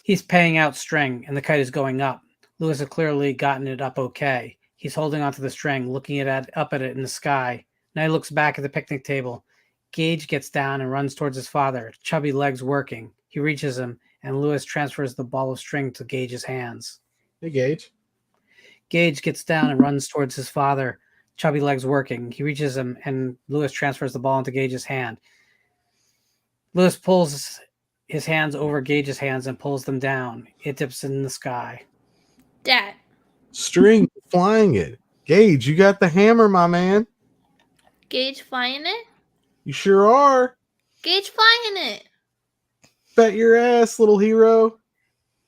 He's paying out string, and the kite is going up. Louis has clearly gotten it up okay. He's holding onto the string, looking up at it in the sky. Now he looks back at the picnic table. Gage gets down and runs towards his father, chubby legs working. He reaches him, and Louis transfers the ball of string to Gage's hands. Hey, Gage. Gage gets down and runs towards his father, chubby legs working. He reaches him, and Louis transfers the ball into Gage's hand. Louis pulls his hands over Gage's hands and pulls them down. It dips in the sky. Dad. String flying it. Gage, you got the hammer, my man. Gage flying it? You sure are. Gage flying it. Bet your ass, little hero.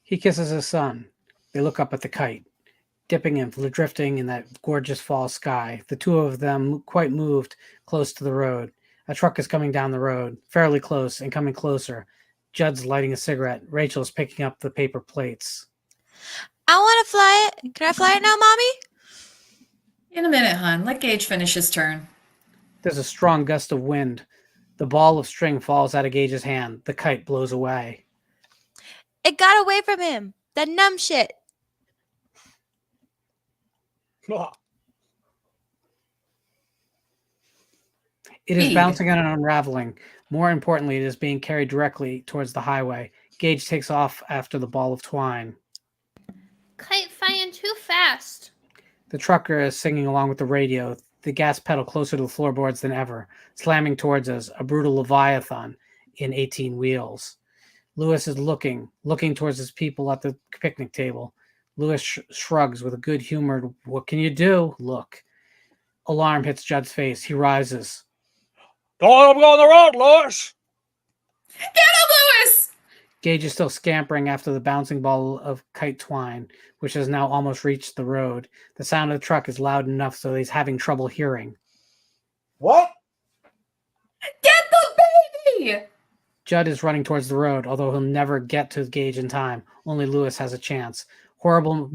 He kisses his son. They look up at the kite. dipping and drifting in that gorgeous fall sky. The two of them quite moved close to the road. A truck is coming down the road, fairly close and coming closer. Judd's lighting a cigarette. Rachel's picking up the paper plates. I want to fly it. Can I fly it now, Mommy? In a minute, hon. Let Gage finish his turn. There's a strong gust of wind. The ball of string falls out of Gage's hand. The kite blows away. It got away from him. That numb shit. It is Speed. bouncing and unraveling. More importantly, it is being carried directly towards the highway. Gage takes off after the ball of twine. Kite flying too fast. The trucker is singing along with the radio, the gas pedal closer to the floorboards than ever, slamming towards us, a brutal leviathan in 18 wheels. Lewis is looking towards his people at the picnic table. Lewis shrugs with a good-humored, "What can you do?" look. Alarm hits Judd's face. He rises. Don't let him go on the road, Lewis! Get him, Lewis! Gage is still scampering after the bouncing ball of kite twine, which has now almost reached the road. The sound of the truck is loud enough so he's having trouble hearing. What? Get the baby! Judd is running towards the road, although he'll never get to Gage in time. Only Lewis has a chance. Horrible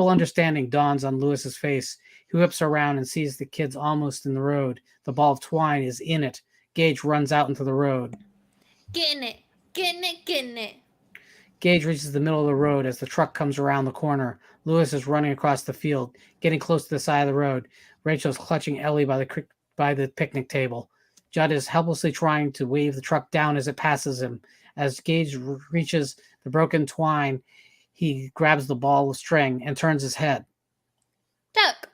understanding dawns on Lewis's face. He whips around and sees the kids almost in the road. The ball of twine is in it. Gage runs out into the road. Getting it. Getting it. Getting it. Gage reaches the middle of the road as the truck comes around the corner. Lewis is running across the field, getting close to the side of the road. Rachel's clutching Ellie by the picnic table. Judd is helplessly trying to wave the truck down as it passes him. As Gage reaches the broken twine, he grabs the ball of string and turns his head. Duck.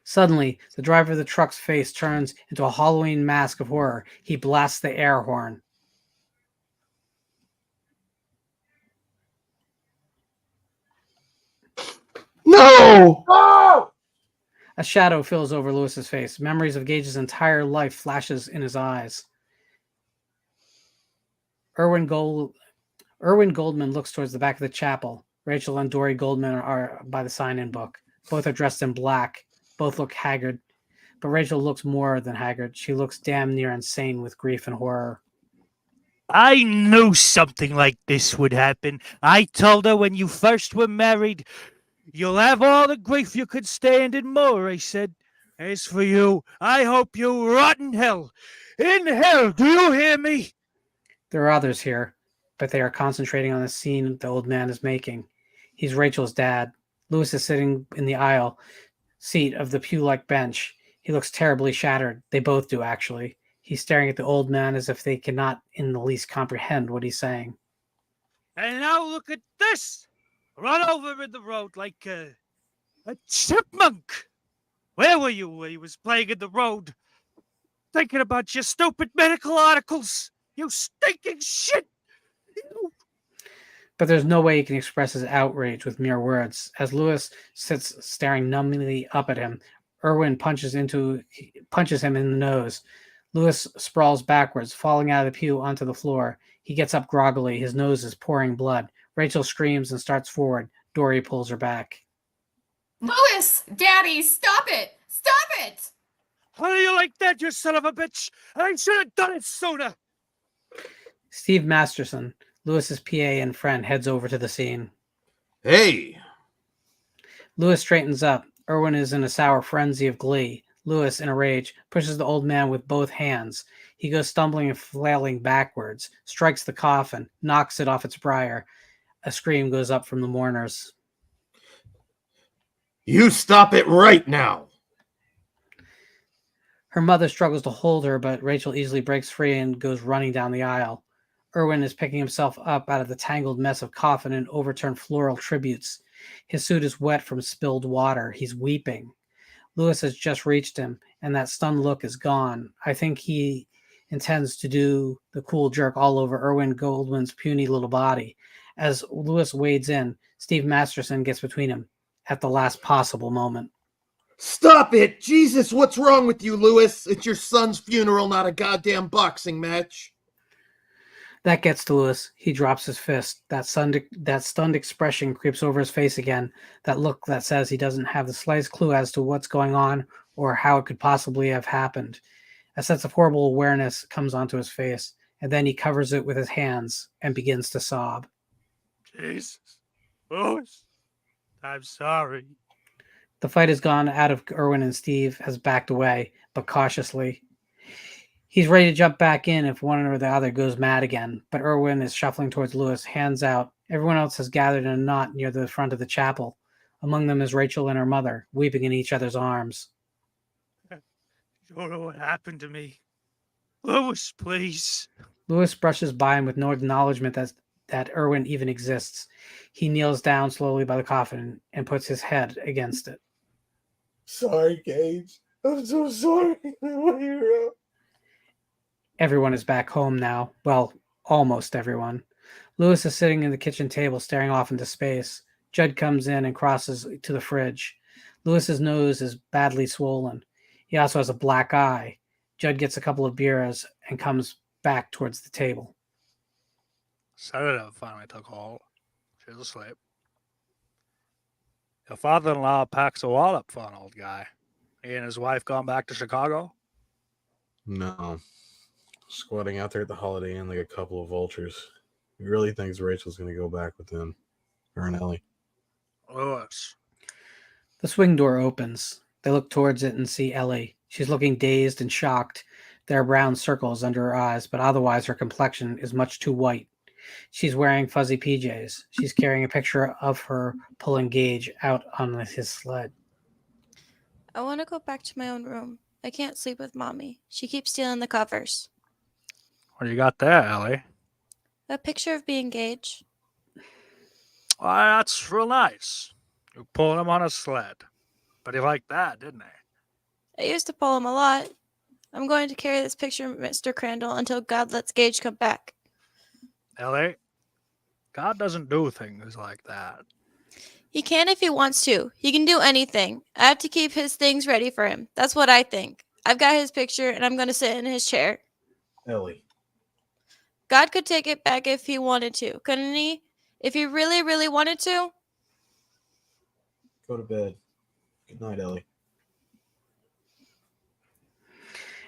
Suddenly, the driver of the truck's face turns into a Halloween mask of horror. He blasts the air horn. No! Oh! A shadow fills over Lewis's face. Memories of Gage's entire life flashes in his eyes. Erwin Goldman looks towards the back of the chapel. Rachel and Dory Goldman are by the sign-in book. Both are dressed in black. Both look haggard. But Rachel looks more than haggard. She looks damn near insane with grief and horror. I knew something like this would happen. I told her when you first were married, you'll have all the grief you could stand and more, I said. As for you, I hope you rot in hell. In hell, do you hear me? There are others here, but they are concentrating on the scene the old man is making. He's Rachel's dad. Lewis is sitting in the aisle seat of the pew-like bench. He looks terribly shattered. They both do, actually. He's staring at the old man as if they cannot in the least comprehend what he's saying. And now look at this. Run over in the road like a chipmunk. Where were you when he was playing in the road? Thinking about your stupid medical articles. You stinking shit. But there's no way he can express his outrage with mere words. As Lewis sits staring numbly up at him, Irwin punches him in the nose. Lewis sprawls backwards, falling out of the pew onto the floor. He gets up groggily. His nose is pouring blood. Rachel screams and starts forward. Dory pulls her back. Lewis! Daddy, stop it! Stop it! How do you like that, you son of a bitch? I should have done it sooner. Steve Masterton, Lewis's PA and friend, heads over to the scene. Hey! Lewis straightens up. Irwin is in a sour frenzy of glee. Lewis, in a rage, pushes the old man with both hands. He goes stumbling and flailing backwards, strikes the coffin, knocks it off its briar. A scream goes up from the mourners. You stop it right now! Her mother struggles to hold her, but Rachel easily breaks free and goes running down the aisle. Irwin is picking himself up out of the tangled mess of coffin and overturned floral tributes. His suit is wet from spilled water. He's weeping. Lewis has just reached him, and that stunned look is gone. I think he intends to do the cool jerk all over Irwin Goldman's puny little body. As Lewis wades in, Steve Masterton gets between him at the last possible moment. Stop it! Jesus, what's wrong with you, Lewis? It's your son's funeral, not a goddamn boxing match. That gets to Lewis. He drops his fist. That stunned expression creeps over his face again. That look that says he doesn't have the slightest clue as to what's going on or how it could possibly have happened. A sense of horrible awareness comes onto his face, and then he covers it with his hands and begins to sob. Jesus. Lewis. I'm sorry. The fight has gone out of Irwin, and Steve has backed away, but cautiously. He's ready to jump back in if one or the other goes mad again, but Irwin is shuffling towards Lewis, hands out. Everyone else has gathered in a knot near the front of the chapel. Among them is Rachel and her mother, weeping in each other's arms. You don't know what happened to me. Lewis, please. Lewis brushes by him with no acknowledgement that Irwin even exists. He kneels down slowly by the coffin and puts his head against it. Sorry, Gage. I'm so sorry. My hero. Everyone is back home now. Well, almost everyone. Lewis is sitting in the kitchen table staring off into space. Judd comes in and crosses to the fridge. Lewis's nose is badly swollen. He also has a black eye. Judd gets a couple of beers and comes back towards the table. Senator finally took hold. She's asleep. Your father-in-law packs a wallop for an old guy. He and his wife gone back to Chicago? No. Squatting out there at the Holiday Inn like a couple of vultures. He really thinks Rachel's going to go back with him. Her and Ellie. Lewis. The swing door opens. They look towards it and see Ellie. She's looking dazed and shocked. There are brown circles under her eyes, but otherwise her complexion is much too white. She's wearing fuzzy PJs. She's carrying a picture of her pulling Gage out on his sled. I want to go back to my own room. I can't sleep with Mommy. She keeps stealing the covers. What do you got there, Ellie? A picture of being Gage. Why, that's real nice. You pulled him on a sled. But he liked that, didn't he? I used to pull him a lot. I'm going to carry this picture of Mr. Crandall until God lets Gage come back. Ellie, God doesn't do things like that. He can if he wants to. He can do anything. I have to keep his things ready for him. That's what I think. I've got his picture, and I'm going to sit in his chair. Ellie. God could take it back if he wanted to, couldn't he? If he really, really wanted to? Go to bed. Good night, Ellie.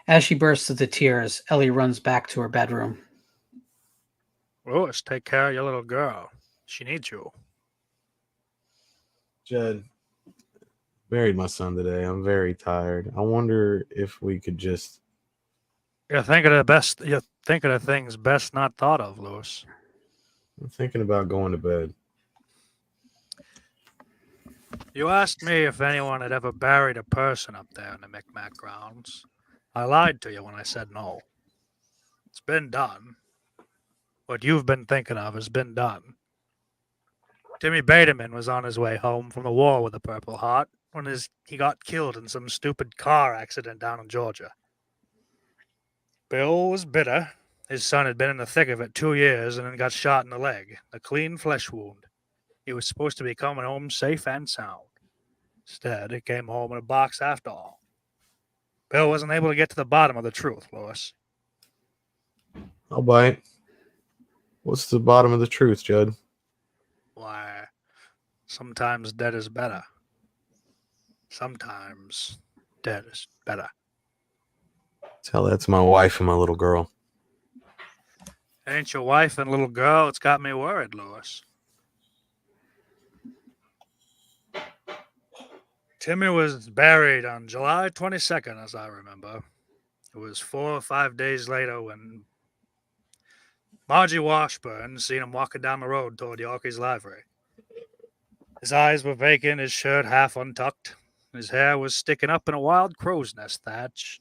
As she bursts into tears, Ellie runs back to her bedroom. Lewis, take care of your little girl. She needs you. Judd, buried my son today. I'm very tired. I wonder if we could just... You're thinking of things best not thought of, Lewis. I'm thinking about going to bed. You asked me if anyone had ever buried a person up there in the Micmac grounds. I lied to you when I said no. It's been done. What you've been thinking of has been done. Timmy Baterman was on his way home from the war with a Purple Heart when he got killed in some stupid car accident down in Georgia. Bill was bitter. His son had been in the thick of it 2 years and then got shot in the leg, a clean flesh wound. He was supposed to be coming home safe and sound. Instead, he came home in a box after all. Bill wasn't able to get to the bottom of the truth, Lewis. I'll bite. What's the bottom of the truth, Judd? Why, sometimes dead is better. Sometimes dead is better. Tell that to my wife and my little girl. Ain't your wife and little girl? It's got me worried, Lewis. Timmy was buried on July 22nd, as I remember. It was 4 or 5 days later when Margie Washburn seen him walking down the road toward Yorkie's library. His eyes were vacant, his shirt half untucked. His hair was sticking up in a wild crow's nest thatch.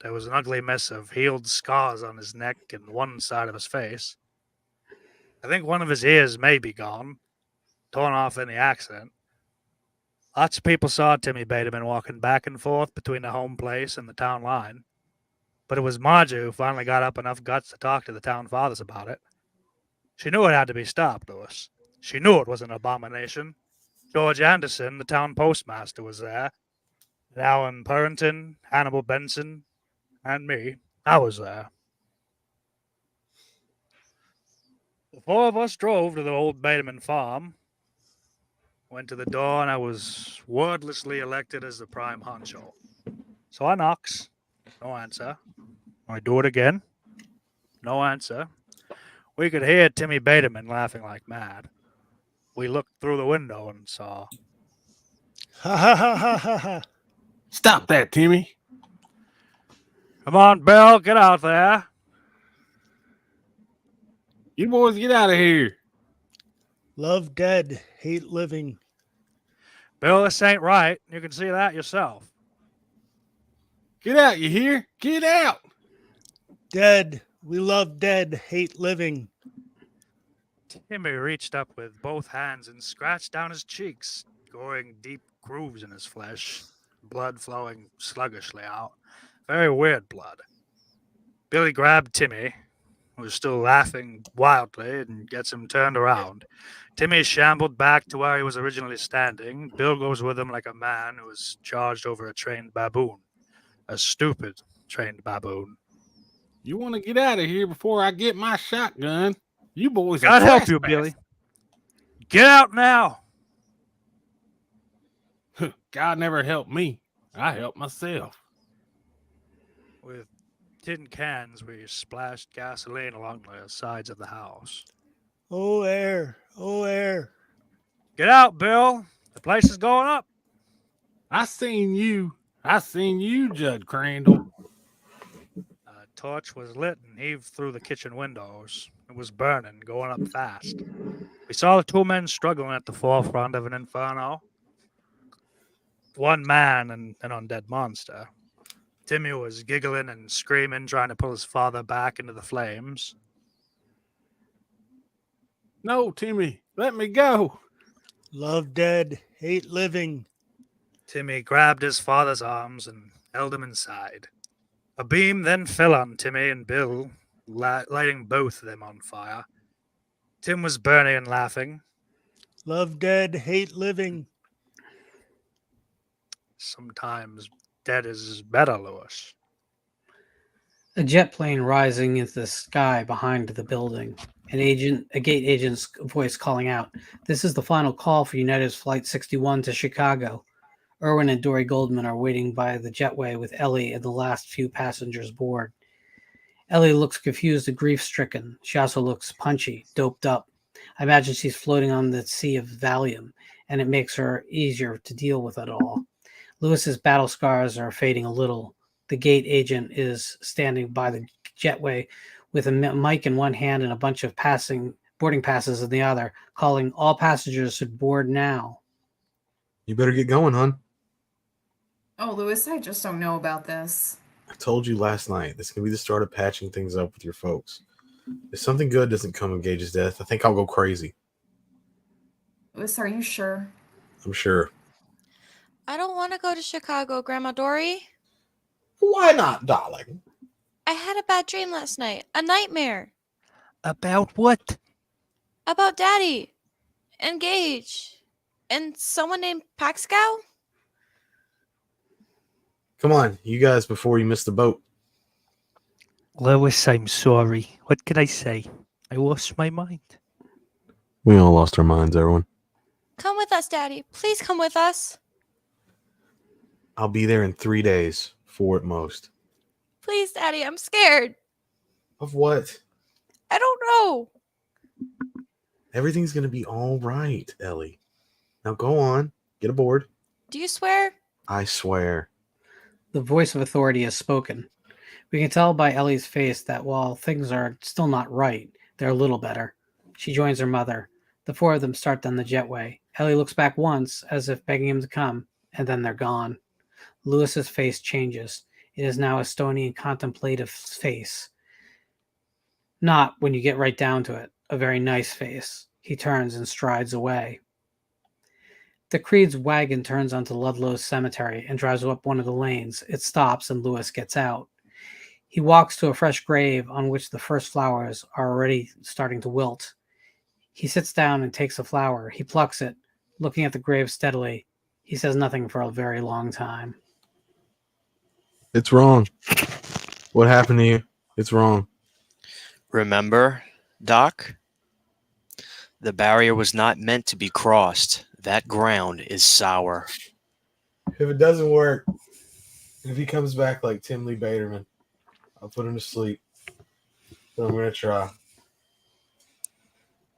There was an ugly mess of healed scars on his neck and one side of his face. I think one of his ears may be gone, torn off in the accident. Lots of people saw Timmy Baterman walking back and forth between the home place and the town line. But it was Margie who finally got up enough guts to talk to the town fathers about it. She knew it had to be stopped, Lewis. She knew it was an abomination. George Anderson, the town postmaster, was there. And Alan Purrington, Hannibal Benson, and me. I was there. The four of us drove to the old Baterman farm. Went to the door, and I was wordlessly elected as the prime honcho. So I knocks. No answer. I do it again. No answer. We could hear Timmy Baterman laughing like mad. We looked through the window and saw. Ha ha ha ha ha ha. Stop that, Timmy. Come on, Bill, get out there. You boys get out of here. Love dead, hate living. Bill, this ain't right. You can see that yourself. Get out, you hear? Get out. Dead, we love dead, hate living. Timmy reached up with both hands and scratched down his cheeks, goring deep grooves in his flesh, blood flowing sluggishly out. Very weird blood. Billy grabbed Timmy, who was still laughing wildly, and gets him turned around. Timmy shambled back to where he was originally standing. Bill goes with him like a man who was charged over a trained baboon. A stupid trained baboon. You want to get out of here before I get my shotgun? You boys God are help you, trespassing. Billy. Get out now. God never helped me. I helped myself. With tin cans, we splashed gasoline along the sides of the house. Oh, air, oh, air. Get out, Bill. The place is going up. I seen you, Judge Crandall. A torch was lit and heaved through the kitchen windows. It was burning, going up fast. We saw the two men struggling at the forefront of an inferno. One man and an undead monster. Timmy was giggling and screaming, trying to pull his father back into the flames. No, Timmy, let me go. Love dead, hate living. Timmy grabbed his father's arms and held him inside. A beam then fell on Timmy and Bill, lighting both of them on fire. Tim was burning and laughing. Love dead, hate living. Sometimes dead is better, Lewis. A jet plane rising into the sky behind the building. A gate agent's voice calling out, "This is the final call for United's Flight 61 to Chicago." Irwin and Dory Goldman are waiting by the jetway with Ellie and the last few passengers aboard. Ellie looks confused and grief-stricken. She also looks punchy, doped up. I imagine she's floating on the sea of Valium, and it makes her easier to deal with it all. Lewis's battle scars are fading a little. The gate agent is standing by the jetway with a mic in one hand and a bunch of boarding passes in the other, calling all passengers should board now. You better get going, hon. Oh, Lewis, I just don't know about this. I told you last night, this can be the start of patching things up with your folks. If something good doesn't come of Gage's death, I think I'll go crazy. Lewis, are you sure? I'm sure. I don't want to go to Chicago, Grandma Dory. Why not, darling? I had a bad dream last night. A nightmare. About what? About Daddy. And Gage. And someone named Pascow. Come on, you guys, before you miss the boat. Lewis, I'm sorry. What can I say? I lost my mind. We all lost our minds, everyone. Come with us, Daddy. Please come with us. I'll be there in 3 days, 4 at most. Please, Daddy. I'm scared. Of what? I don't know. Everything's going to be all right, Ellie. Now go on, get aboard. Do you swear? I swear. The voice of authority has spoken. We can tell by Ellie's face that while things are still not right, they're a little better. She joins her mother. The four of them start down the jetway. Ellie looks back once, as if begging him to come, and then they're gone. Lewis's face changes. It is now a stony and contemplative face. Not, when you get right down to it, a very nice face. He turns and strides away. The Creed's wagon turns onto Ludlow's Sematary and drives up one of the lanes. It stops and Lewis gets out. He walks to a fresh grave on which the first flowers are already starting to wilt. He sits down and takes a flower. He plucks it, looking at the grave steadily. He says nothing for a very long time. It's wrong. What happened to you? It's wrong. Remember, Doc? The barrier was not meant to be crossed. That ground is sour. If it doesn't work, if he comes back like Tim Lee Baterman, I'll put him to sleep. But I'm going to try.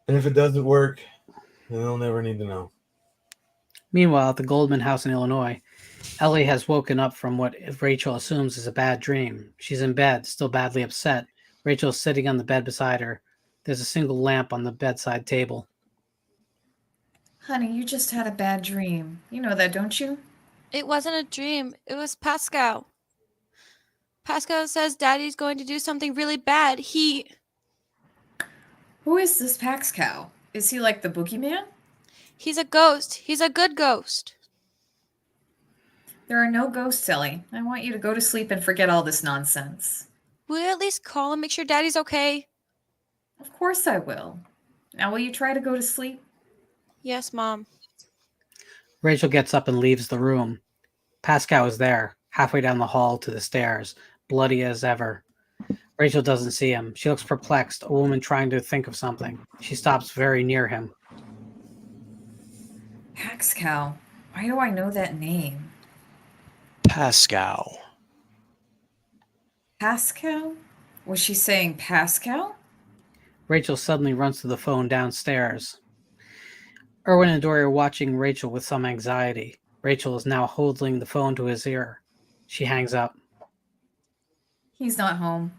And if it doesn't work, then they'll never need to know. Meanwhile, at the Goldman house in Illinois, Ellie has woken up from what Rachel assumes is a bad dream. She's in bed, still badly upset. Rachel is sitting on the bed beside her. There's a single lamp on the bedside table. Honey, you just had a bad dream. You know that, don't you? It wasn't a dream. It was Pascow. Pascow says Daddy's going to do something really bad. Who is this Pascow? Is he like the boogeyman? He's a ghost. He's a good ghost. There are no ghosts, Ellie. I want you to go to sleep and forget all this nonsense. Will you at least call and make sure Daddy's okay? Of course I will. Now will you try to go to sleep? Yes, Mom. Rachel gets up and leaves the room. Pascow is there, halfway down the hall to the stairs, bloody as ever. Rachel doesn't see him. She looks perplexed, a woman trying to think of something. She stops very near him. Pascow. Why do I know that name? Pascow. Pascow? Was she saying Pascow? Rachel suddenly runs to the phone downstairs. Erwin and Dory are watching Rachel with some anxiety. Rachel is now holding the phone to his ear. She hangs up. He's not home.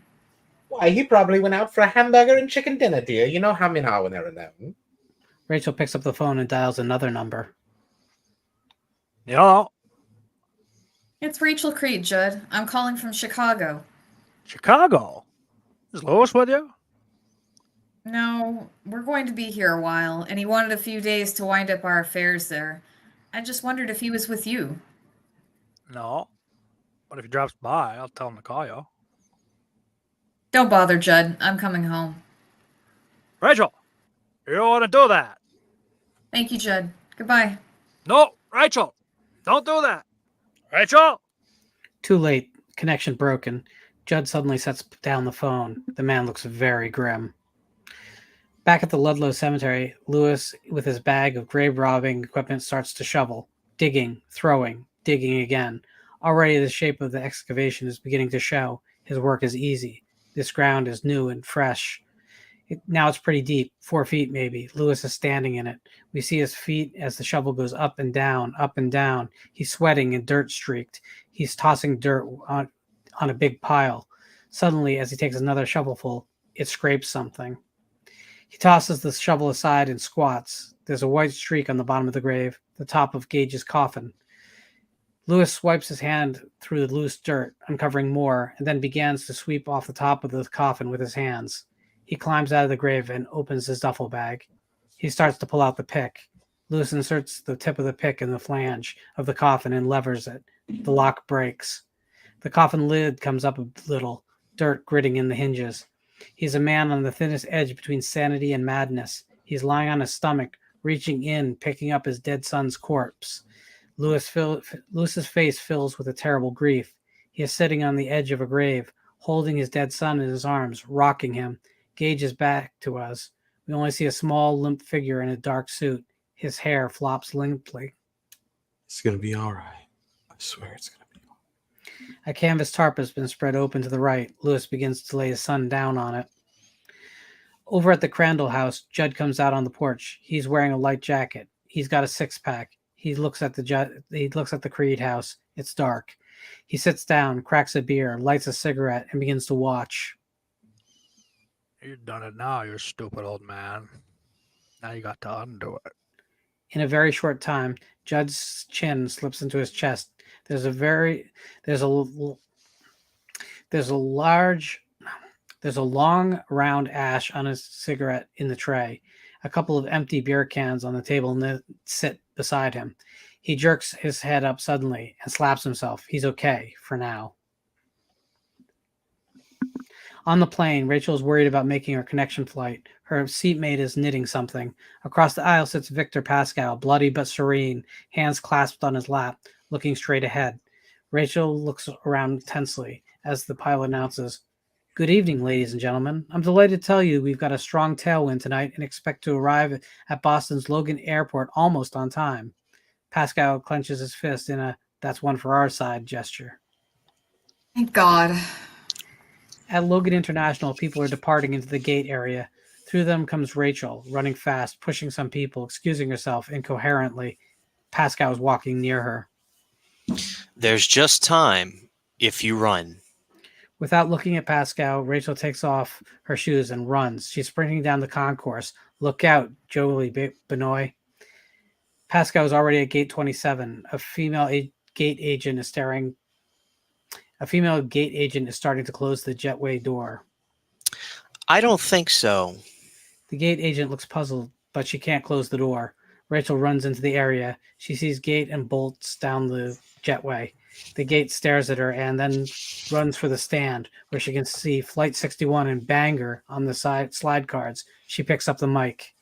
Why, he probably went out for a hamburger and chicken dinner, dear. You know how now when they're alone. Rachel picks up the phone and dials another number. Hello? It's Rachel Creed, Judd. I'm calling from Chicago. Chicago? Is Lois with you? No, we're going to be here a while, and he wanted a few days to wind up our affairs there. I just wondered if he was with you. No. But if he drops by, I'll tell him to call you. Don't bother, Judd. I'm coming home. Rachel, you don't want to do that. Thank you, Judd. Goodbye. No, Rachel, don't do that. Rachel! Too late. Connection broken. Judd suddenly sets down the phone. The man looks very grim. Back at the Ludlow Cemetery, Lewis, with his bag of grave robbing equipment, starts to shovel. Digging, throwing, digging again. Already the shape of the excavation is beginning to show. His work is easy. This ground is new and fresh. Now it's pretty deep, 4 feet maybe. Lewis is standing in it. We see his feet as the shovel goes up and down, up and down. He's sweating and dirt streaked. He's tossing dirt on a big pile. Suddenly, as he takes another shovelful, it scrapes something. He tosses the shovel aside and squats. There's a white streak on the bottom of the grave, the top of Gage's coffin. Lewis swipes his hand through the loose dirt, uncovering more, and then begins to sweep off the top of the coffin with his hands. He climbs out of the grave and opens his duffel bag. He starts to pull out the pick. Lewis inserts the tip of the pick in the flange of the coffin and levers it. The lock breaks. The coffin lid comes up a little, dirt gritting in the hinges. He's a man on the thinnest edge between sanity and madness. He's lying on his stomach, reaching in, picking up his dead son's corpse. Lewis's face fills with a terrible grief. He is sitting on the edge of a grave, holding his dead son in his arms, rocking him. Gage is back to us. We only see a small, limp figure in a dark suit. His hair flops limply. It's going to be all right. I swear it's going to be all right. A canvas tarp has been spread open to the right. Lewis begins to lay his son down on it. Over at the Crandall house, Judd comes out on the porch. He's wearing a light jacket. He's got a six-pack. He looks at the Creed house. It's dark. He sits down, cracks a beer, lights a cigarette, and begins to watch. You've done it now, you stupid old man. Now you got to undo it. In a very short time, Judd's chin slips into his chest. There's a long round ash on his cigarette in the tray. A couple of empty beer cans on the table sit beside him. He jerks his head up suddenly and slaps himself. He's okay for now. On the plane, Rachel is worried about making her connection flight. Her seatmate is knitting something. Across the aisle sits Victor Pascow, bloody but serene, hands clasped on his lap, looking straight ahead. Rachel looks around tensely as the pilot announces, Good evening, ladies and gentlemen. I'm delighted to tell you we've got a strong tailwind tonight and expect to arrive at Boston's Logan Airport almost on time. Pascow clenches his fist in a "that's one for our side" gesture. Thank God. At Logan International, people are departing into the gate area. Through them comes Rachel, running fast, pushing some people, excusing herself incoherently. Pascow is walking near her. There's just time if you run. Without looking at Pascow, Rachel takes off her shoes and runs. She's sprinting down the concourse. Look out, Jolie Benoit. Pascow is already at gate 27. A female gate agent is starting to close the jetway door. I don't think so. The gate agent looks puzzled, but she can't close the door. Rachel runs into the area. She sees gate and bolts down the jetway. The gate stares at her and then runs for the stand, where she can see Flight 61 and Banger on the slide cards. She picks up the mic.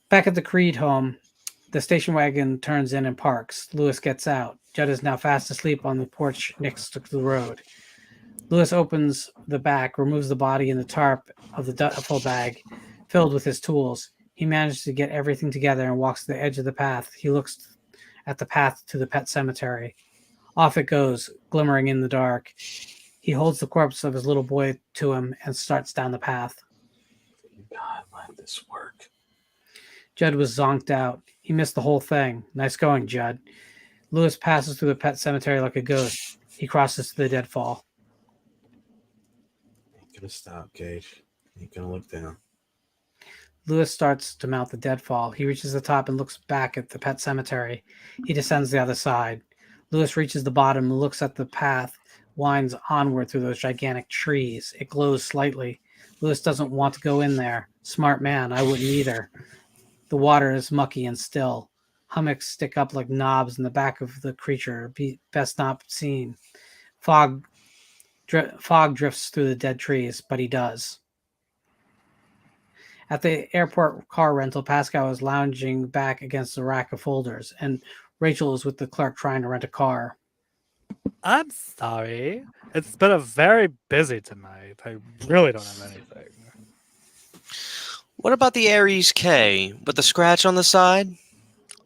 Back at the Creed home, the station wagon turns in and parks. Lewis gets out. Judd is now fast asleep on the porch next to the road. Lewis opens the back, removes the body and the tarp of the duffel bag filled with his tools. He manages to get everything together and walks to the edge of the path. He looks at the path to the pet cemetery. Off it goes, glimmering in the dark. He holds the corpse of his little boy to him and starts down the path. God, let this work. Judd was zonked out. He missed the whole thing. Nice going, Judd. Lewis passes through the pet cemetery like a ghost. He crosses to the deadfall. Ain't gonna stop, Gage. Ain't gonna look down. Lewis starts to mount the deadfall. He reaches the top and looks back at the pet cemetery. He descends the other side. Lewis reaches the bottom and looks at the path, winds onward through those gigantic trees. It glows slightly. Lewis doesn't want to go in there. Smart man, I wouldn't either. The water is mucky and still. Hummocks stick up like knobs in the back of the creature, best not seen. Fog drifts through the dead trees, but he does. At the airport car rental, Pascow is lounging back against a rack of folders, and Rachel is with the clerk trying to rent a car. I'm sorry. It's been a very busy tonight. I really don't have anything. What about the Aries K with the scratch on the side?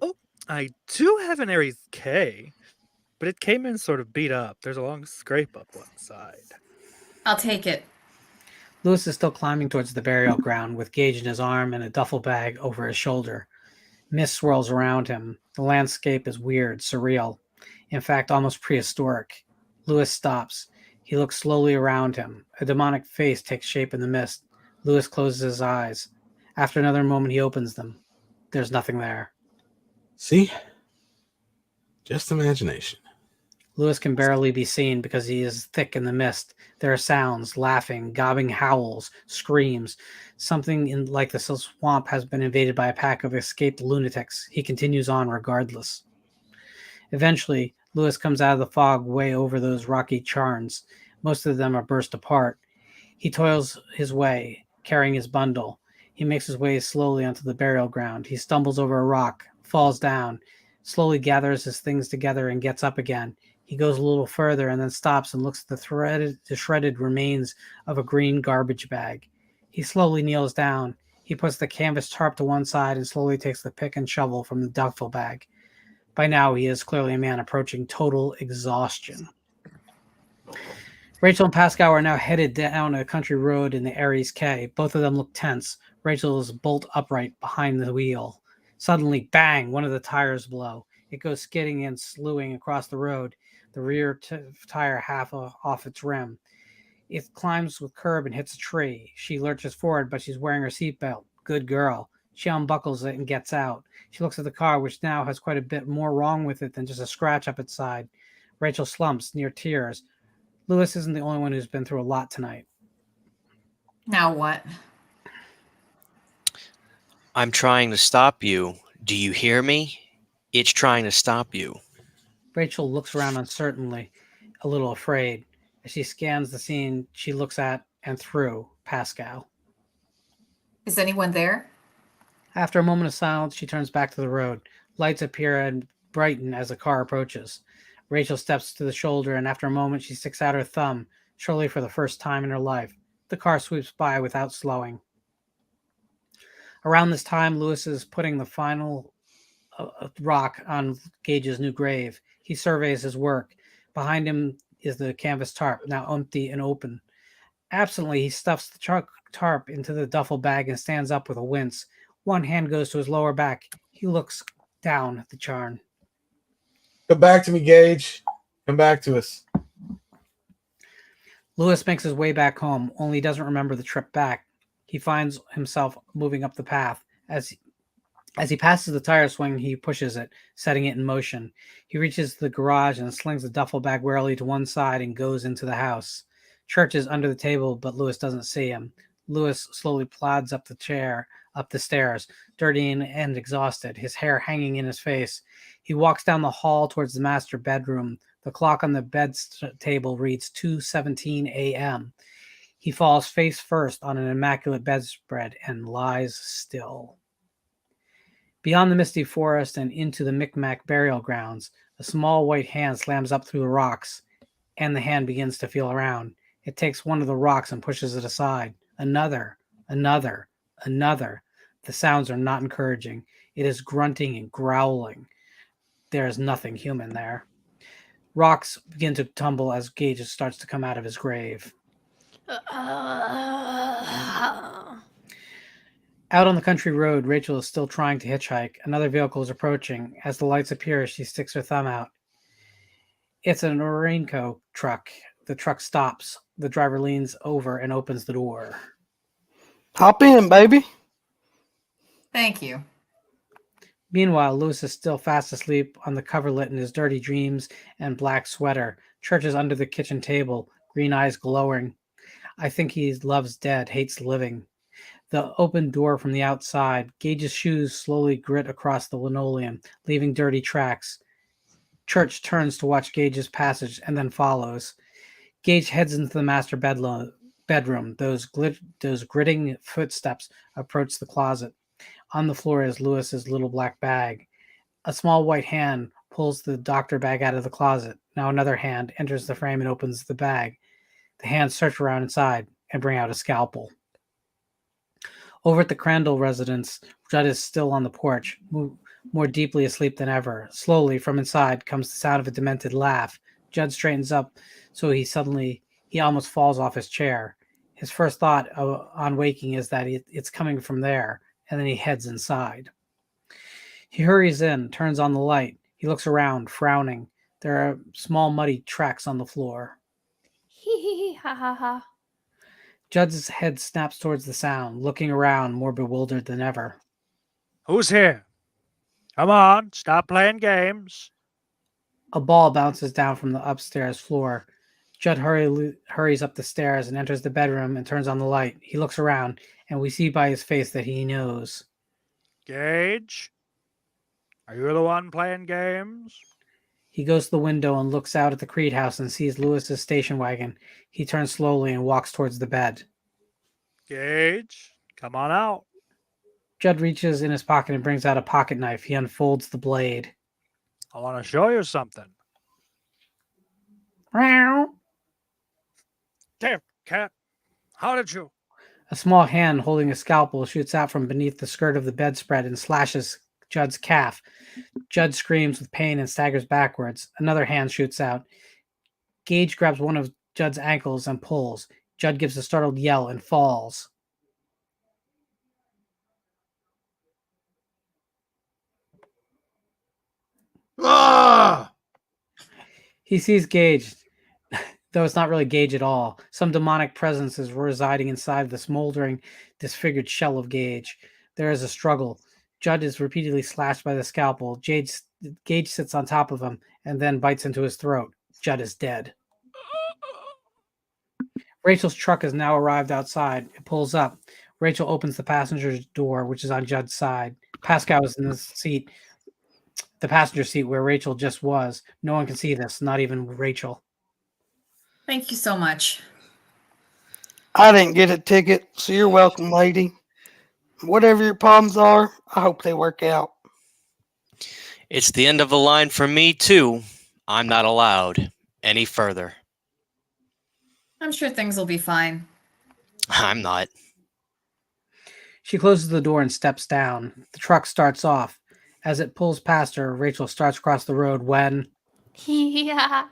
Oh, I do have an Aries K, but it came in sort of beat up. There's a long scrape up one side. I'll take it. Lewis is still climbing towards the burial ground with Gage in his arm and a duffel bag over his shoulder. Mist swirls around him. The landscape is weird, surreal. In fact, almost prehistoric. Lewis stops. He looks slowly around him. A demonic face takes shape in the mist. Lewis closes his eyes. After another moment, he opens them. There's nothing there. See? Just imagination. Lewis can barely be seen because he is thick in the mist. There are sounds, laughing, gobbing howls, screams. Something like the swamp has been invaded by a pack of escaped lunatics. He continues on regardless. Eventually, Lewis comes out of the fog way over those rocky charns. Most of them are burst apart. He toils his way, carrying his bundle. He makes his way slowly onto the burial ground. He stumbles over a rock, falls down, slowly gathers his things together and gets up again. He goes a little further and then stops and looks at the shredded remains of a green garbage bag. He slowly kneels down. He puts the canvas tarp to one side and slowly takes the pick and shovel from the duffel bag. By now, he is clearly a man approaching total exhaustion. Rachel and Pascow are now headed down a country road in the Aries K. Both of them look tense. Rachel is bolt upright behind the wheel. Suddenly, bang, one of the tires blow. It goes skidding and slewing across the road, the rear tire half off its rim. It climbs the curb and hits a tree. She lurches forward, but she's wearing her seatbelt. Good girl. She unbuckles it and gets out. She looks at the car, which now has quite a bit more wrong with it than just a scratch up its side. Rachel slumps near tears. Lewis isn't the only one who's been through a lot tonight. Now what? I'm trying to stop you. Do you hear me? It's trying to stop you. Rachel looks around uncertainly, a little afraid. As she scans the scene, she looks at and through Pascow. Is anyone there? After a moment of silence, she turns back to the road. Lights appear and brighten as the car approaches. Rachel steps to the shoulder, and after a moment, she sticks out her thumb. Surely for the first time in her life, the car sweeps by without slowing. Around this time, Lewis is putting the final rock on Gage's new grave. He surveys his work. Behind him is the canvas tarp, now empty and open. Absently, he stuffs the tarp into the duffel bag and stands up with a wince. One hand goes to his lower back. He looks down at the charn. Come back to me, Gage. Come back to us. Lewis makes his way back home, only he doesn't remember the trip back. He finds himself moving up the path. As he passes the tire swing, he pushes it, setting it in motion. He reaches the garage and slings the duffel bag warily to one side and goes into the house. Church is under the table, but Lewis doesn't see him. Lewis slowly plods up the stairs, dirty and exhausted, his hair hanging in his face. He walks down the hall towards the master bedroom. The clock on the bed table reads 2:17 a.m. He falls face first on an immaculate bedspread and lies still. Beyond the misty forest and into the Micmac burial grounds, a small white hand slams up through the rocks, and the hand begins to feel around. It takes one of the rocks and pushes it aside. Another. The sounds are not encouraging. It is grunting and growling. There is nothing human there. Rocks begin to tumble as Gage starts to come out of his grave. Out on the country road, Rachel is still trying to hitchhike. Another vehicle is approaching. As the lights appear, she sticks her thumb out. It's an Orenco truck. The truck stops. The driver leans over and opens the door. Hop in, baby. Thank you. Meanwhile, Lewis is still fast asleep on the coverlet in his dirty dreams and black sweater. Church is under the kitchen table, green eyes glowing. I think he loves dead, hates living. The open door from the outside. Gage's shoes slowly grit across the linoleum, leaving dirty tracks. Church turns to watch Gage's passage and then follows. Gage heads into the master bedroom. Those gritting footsteps approach the closet. On the floor is Lewis's little black bag. A small white hand pulls the doctor bag out of the closet. Now another hand enters the frame and opens the bag. The hands search around inside and bring out a scalpel. Over at the Crandall residence, Judd is still on the porch, more deeply asleep than ever. Slowly, from inside, comes the sound of a demented laugh. Judd straightens up, so he almost falls off his chair. His first thought on waking is that it's coming from there, and then he heads inside. He hurries in, turns on the light. He looks around, frowning. There are small muddy tracks on the floor. Hee hee hee ha ha ha. Judd's head snaps towards the sound, looking around, more bewildered than ever. Who's here? Come on, stop playing games. A ball bounces down from the upstairs floor. Judd hurries up the stairs and enters the bedroom and turns on the light. He looks around, and we see by his face that he knows. Gage? Are you the one playing games? He goes to the window and looks out at the Creed house and sees Lewis's station wagon. He turns slowly and walks towards the bed. Gage, come on out. Judd reaches in his pocket and brings out a pocket knife. He unfolds the blade. I want to show you something. Meow. Damn, cat. How did you? A small hand holding a scalpel shoots out from beneath the skirt of the bedspread and slashes Judd's calf. Judd screams with pain and staggers backwards. Another hand shoots out. Gage grabs one of Judd's ankles and pulls. Judd gives a startled yell and falls. Ah! He sees Gage, though it's not really Gage at all. Some demonic presence is residing inside the smoldering, disfigured shell of Gage. There is a struggle. Judd is repeatedly slashed by the scalpel. Gage sits on top of him and then bites into his throat. Judd is dead. Rachel's truck has now arrived outside. It pulls up. Rachel opens the passenger's door, which is on Judd's side. Pascow is in the passenger seat where Rachel just was. No one can see this, not even Rachel. Thank you so much. I didn't get a ticket, so you're welcome, lady. Whatever your problems are, I hope they work out. It's the end of the line for me, too. I'm not allowed any further. I'm sure things will be fine. I'm not. She closes the door and steps down. The truck starts off. As it pulls past her, Rachel starts across the road when Yeah.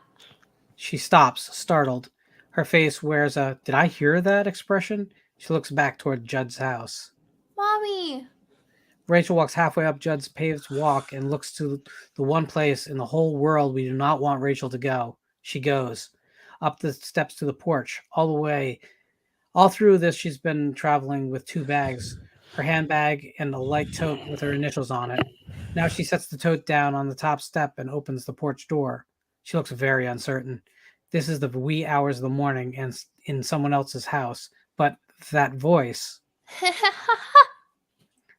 she stops, startled. Her face wears a "did I hear that" expression. She looks back toward Judd's house. Mommy. Rachel walks halfway up Judd's paved walk and looks to the one place in the whole world we do not want Rachel to go. She goes up the steps to the porch, all the way. All through this, she's been traveling with 2 bags, her handbag and a light tote with her initials on it. Now she sets the tote down on the top step and opens the porch door. She looks very uncertain. This is the wee hours of the morning and in someone else's house, but that voice.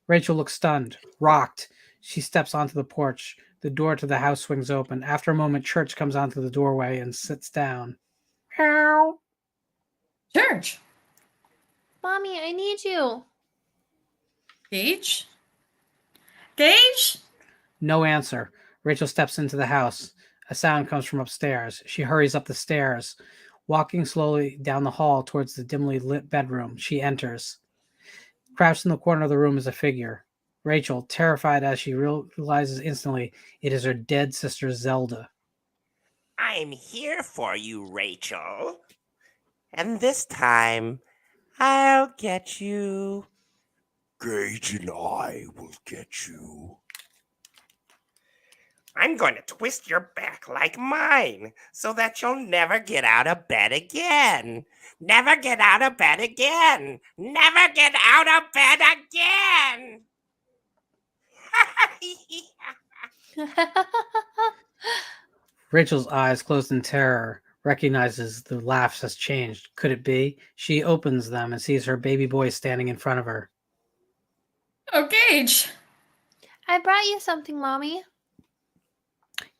Rachel looks stunned, rocked. She steps onto the porch. The door to the house swings open. After a moment, Church comes onto the doorway and sits down. Meow. Church. Mommy, I need you. Gage? Gage? No answer. Rachel steps into the house. A sound comes from upstairs. She hurries up the stairs. Walking slowly down the hall towards the dimly lit bedroom, she enters. Crouched in the corner of the room is a figure. Rachel, terrified as she realizes instantly it is her dead sister Zelda. I'm here for you, Rachel. And this time, I'll get you. Gage and I will get you. I'm going to twist your back like mine so that you'll never get out of bed again. Never get out of bed again. Never get out of bed again. Rachel's eyes closed in terror, recognizes the laugh has changed. Could it be? She opens them and sees her baby boy standing in front of her. Oh, Gage. I brought you something, Mommy.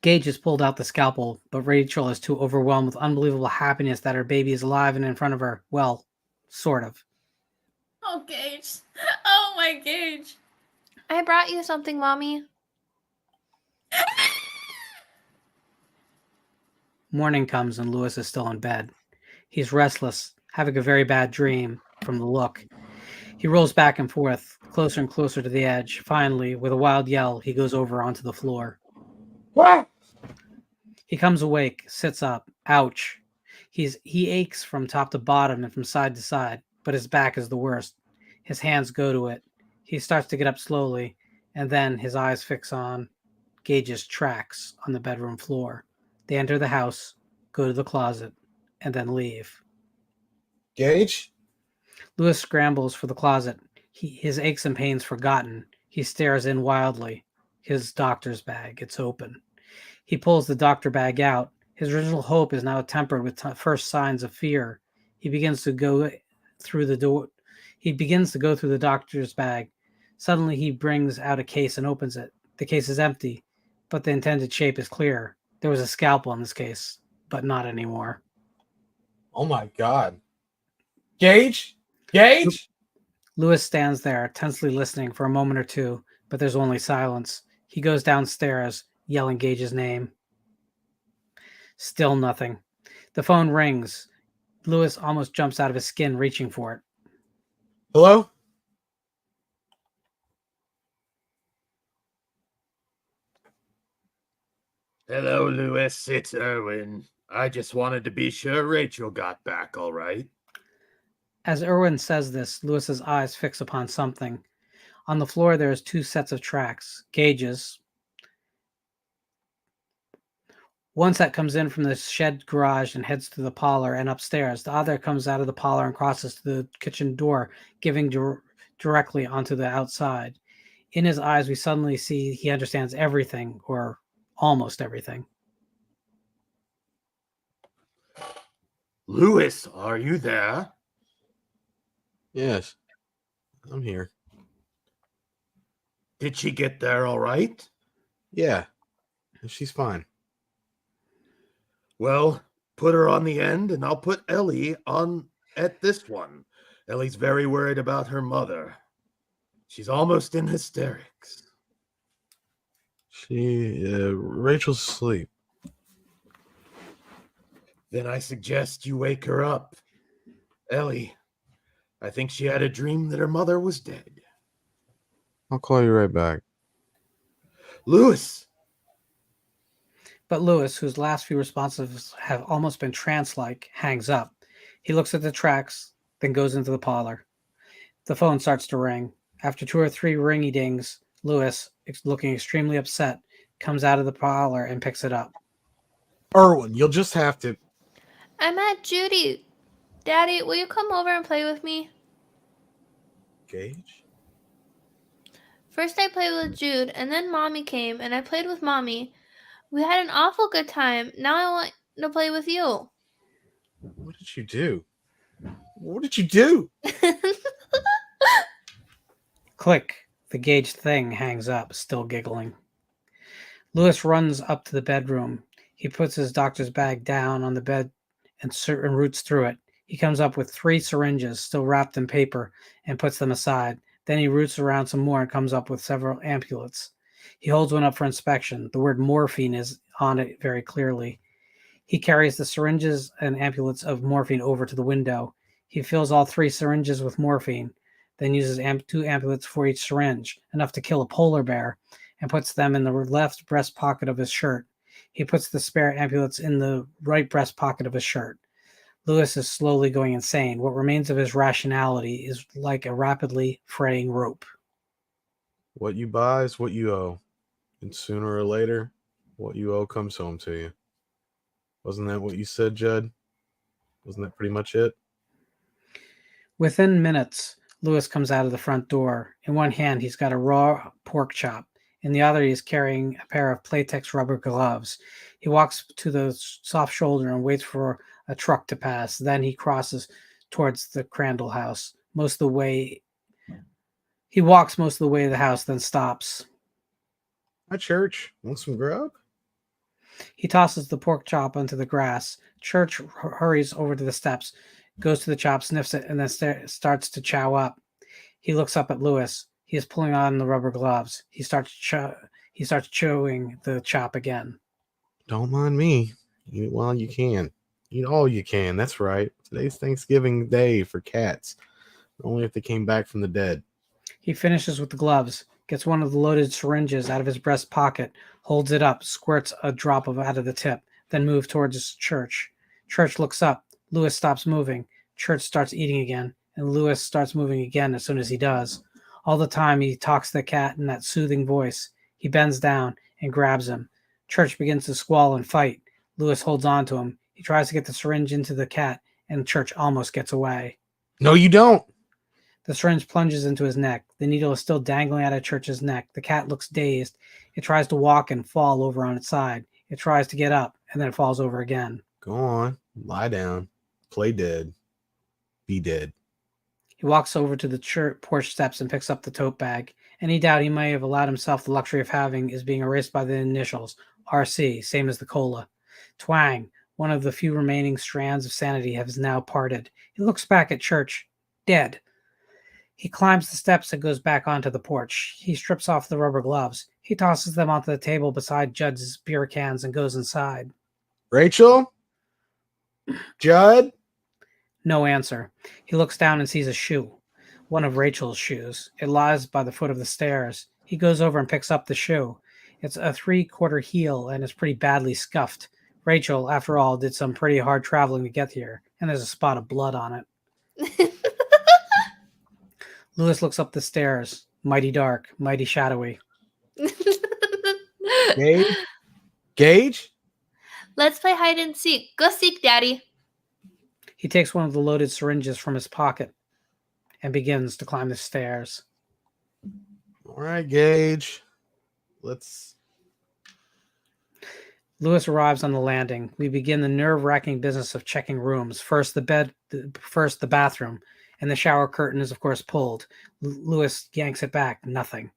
Gage has pulled out the scalpel, but Rachel is too overwhelmed with unbelievable happiness that her baby is alive and in front of her. Well, sort of. Oh, Gage. Oh, my Gage. I brought you something, Mommy. Morning comes and Lewis is still in bed. He's restless, having a very bad dream from the look. He rolls back and forth, closer and closer to the edge. Finally, with a wild yell, he goes over onto the floor. What? He comes awake, sits up. Ouch. He aches from top to bottom and from side to side, but his back is the worst. His hands go to it. He starts to get up slowly, and then his eyes fix on Gage's tracks on the bedroom floor. They enter the house, go to the closet, and then leave. Gage? Lewis scrambles for the closet. His aches and pains forgotten. He stares in wildly. His doctor's bag. It's open. He pulls the doctor bag out. His original hope is now tempered with first signs of fear. He begins to go through the door. He begins to go through the doctor's bag. Suddenly, he brings out a case and opens it. The case is empty, but the intended shape is clear. There was a scalpel in this case, but not anymore. Oh my God. Gage? Gage? Lewis stands there, tensely listening for a moment or two, but there's only silence. He goes downstairs, yelling Gage's name. Still nothing. The phone rings. Lewis almost jumps out of his skin, reaching for it. Hello? Hello, Lewis. It's Erwin. I just wanted to be sure Rachel got back all right. As Irwin says this, Lewis's eyes fix upon something. On the floor, there's 2 sets of tracks, Gage's. One set comes in from the shed garage and heads to the parlor and upstairs. The other comes out of the parlor and crosses to the kitchen door, giving directly onto the outside. In his eyes, we suddenly see he understands everything, or almost everything. Lewis, are you there? Yes, I'm here. Did she get there all right? Yeah, she's fine. Well, put her on the end, and I'll put Ellie on at this one. Ellie's very worried about her mother. She's almost in hysterics. Rachel's asleep. Then I suggest you wake her up. Ellie, I think she had a dream that her mother was dead. I'll call you right back. Lewis! But Lewis, whose last few responses have almost been trance-like, hangs up. He looks at the tracks, then goes into the parlor. The phone starts to ring. After 2 or 3 ringy dings, Lewis, looking extremely upset, comes out of the parlor and picks it up. Irwin, you'll just have to... I'm at Judy. Daddy, will you come over and play with me? Gage? First I played with Jude, and then Mommy came, and I played with Mommy. We had an awful good time. Now I want to play with you. What did you do? What did you do? Click. The Gage thing hangs up, still giggling. Lewis runs up to the bedroom. He puts his doctor's bag down on the bed and roots through it. He comes up with 3 syringes, still wrapped in paper, and puts them aside. Then he roots around some more and comes up with several ampoules. He holds one up for inspection. The word morphine is on it very clearly. He carries the syringes and ampoules of morphine over to the window. He fills all 3 syringes with morphine, then uses 2 ampoules for each syringe, enough to kill a polar bear, and puts them in the left breast pocket of his shirt. He puts the spare ampoules in the right breast pocket of his shirt. Lewis is slowly going insane. What remains of his rationality is like a rapidly fraying rope. What you buy is what you owe. And sooner or later, what you owe comes home to you. Wasn't that what you said, Judd? Wasn't that pretty much it? Within minutes, Lewis comes out of the front door. In one hand, he's got a raw pork chop. In the other, he's carrying a pair of Playtex rubber gloves. He walks to the soft shoulder and waits for a truck to pass. Then he crosses towards the Crandall house. He walks most of the way to the house, then stops. Hi, Church. Want some grub? He tosses the pork chop onto the grass. Church hurries over to the steps, goes to the chop, sniffs it, and then starts to chow up. He looks up at Lewis. He is pulling on the rubber gloves. He starts chewing the chop again. Don't mind me. Eat while you can. Eat all you can. That's right. Today's Thanksgiving Day for cats. Only if they came back from the dead. He finishes with the gloves, gets one of the loaded syringes out of his breast pocket, holds it up, squirts a drop out of the tip, then moves towards Church. Church looks up. Lewis stops moving. Church starts eating again, and Lewis starts moving again as soon as he does. All the time, he talks to the cat in that soothing voice. He bends down and grabs him. Church begins to squall and fight. Lewis holds on to him. He tries to get the syringe into the cat, and Church almost gets away. No, you don't. The syringe plunges into his neck. The needle is still dangling out of Church's neck. The cat looks dazed. It tries to walk and fall over on its side. It tries to get up, and then it falls over again. Go on. Lie down. Play dead. Be dead. He walks over to the porch steps and picks up the tote bag. Any doubt he may have allowed himself the luxury of having is being erased by the initials, RC, same as the cola. Twang, one of the few remaining strands of sanity, has now parted. He looks back at Church, dead. He climbs the steps and goes back onto the porch. He strips off the rubber gloves. He tosses them onto the table beside Judd's beer cans and goes inside. Rachel? Judd? No answer. He looks down and sees a shoe. One of Rachel's shoes. It lies by the foot of the stairs. He goes over and picks up the shoe. It's a 3/4 heel and is pretty badly scuffed. Rachel, after all, did some pretty hard traveling to get here, and there's a spot of blood on it. Lewis looks up the stairs. Mighty dark, mighty shadowy. Gage? Gage? Let's play hide and seek. Go seek, Daddy. He takes one of the loaded syringes from his pocket and begins to climb the stairs. All right, Gage. Lewis arrives on the landing. We begin the nerve-wracking business of checking rooms. First the bathroom, and the shower curtain is, of course, pulled. Lewis yanks it back. Nothing.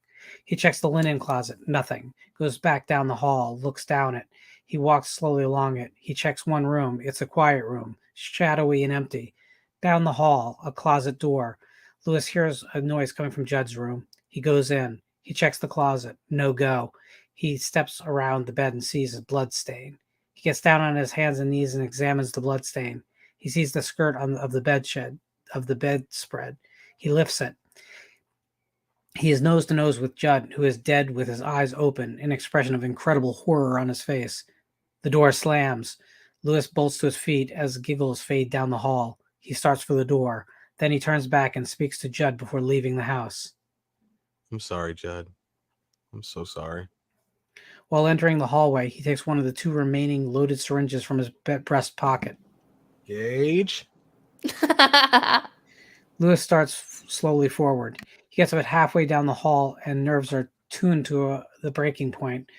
He checks the linen closet. Nothing. Goes back down the hall, looks down it. He walks slowly along it. He checks one room. It's a quiet room, shadowy and empty. Down the hall, a closet door. Lewis hears a noise coming from Judd's room. He goes in. He checks the closet. No go. He steps around the bed and sees a blood stain. He gets down on his hands and knees and examines the blood stain. He sees the skirt of the bedspread. He lifts it. He is nose to nose with Judd, who is dead with his eyes open, an expression of incredible horror on his face. The door slams. Lewis bolts to his feet as giggles fade down the hall. He starts for the door. Then he turns back and speaks to Judd before leaving the house. I'm sorry, Judd. I'm so sorry. While entering the hallway, he takes one of the 2 remaining loaded syringes from his breast pocket. Gage? Lewis starts slowly forward. He gets about halfway down the hall, and nerves are tuned to the breaking point.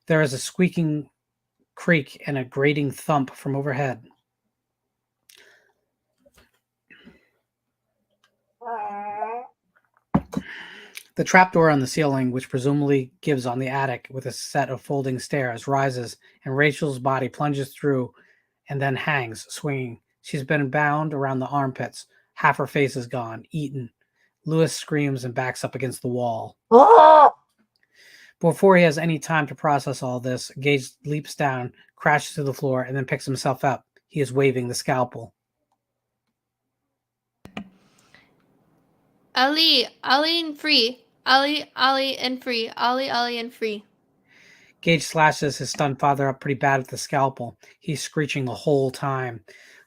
There is a squeaking creak and a grating thump from overhead. The trapdoor on the ceiling, which presumably gives on the attic with a set of folding stairs, rises, and Rachel's body plunges through and then hangs, swinging. She's been bound around the armpits. Half her face is gone, eaten. Lewis screams and backs up against the wall. Before he has any time to process all this, Gage leaps down, crashes to the floor, and then picks himself up. He is waving the scalpel. Ali and free. Ali and free. Ali and free. Gage slashes his stunned father up pretty bad with the scalpel. He's screeching the whole time.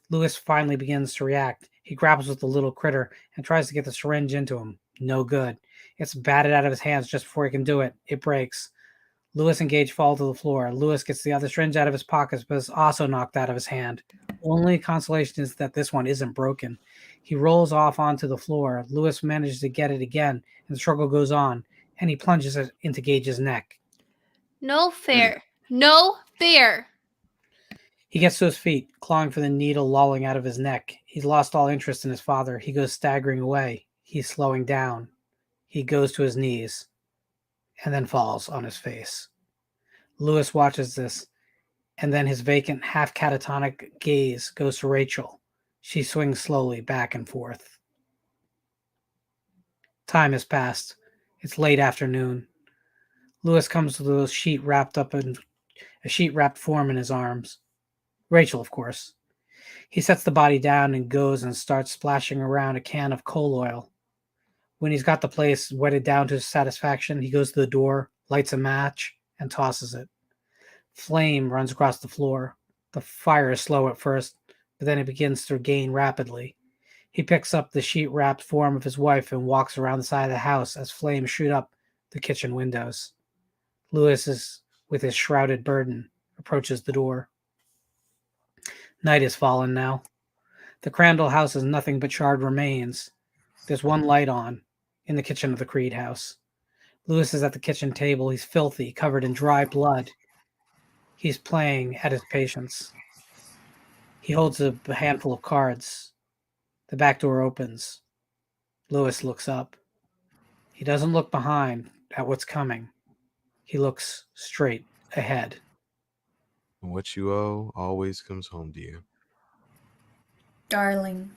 Lewis finally begins to react. He grapples with the little critter and tries to get the syringe into him. No good. It's batted out of his hands just before he can do it. It breaks. Lewis and Gage fall to the floor. Lewis gets the other syringe out of his pockets, but is also knocked out of his hand. Only consolation is that this one isn't broken. He rolls off onto the floor. Lewis manages to get it again, and the struggle goes on, and he plunges it into Gage's neck. No fair. No fair. He gets to his feet, clawing for the needle lolling out of his neck. He's lost all interest in his father. He goes staggering away. He's slowing down. He goes to his knees and then falls on his face. Lewis watches this, and then his vacant, half catatonic gaze goes to Rachel. She swings slowly back and forth. Time has passed. It's late afternoon. Lewis comes with a sheet wrapped form in his arms. Rachel, of course. He sets the body down and goes and starts splashing around a can of coal oil. When he's got the place wetted down to his satisfaction, he goes to the door, lights a match, and tosses it. Flame runs across the floor. The fire is slow at first, but then it begins to gain rapidly. He picks up the sheet-wrapped form of his wife and walks around the side of the house as flames shoot up the kitchen windows. Lewis, with his shrouded burden, approaches the door. Night has fallen now. The Crandall house is nothing but charred remains. There's one light on in the kitchen of the Creed house. Lewis is at the kitchen table. He's filthy, covered in dry blood. He's playing at his patience. He holds a handful of cards. The back door opens. Lewis looks up. He doesn't look behind at what's coming. He looks straight ahead. What you owe always comes home to you. Darling,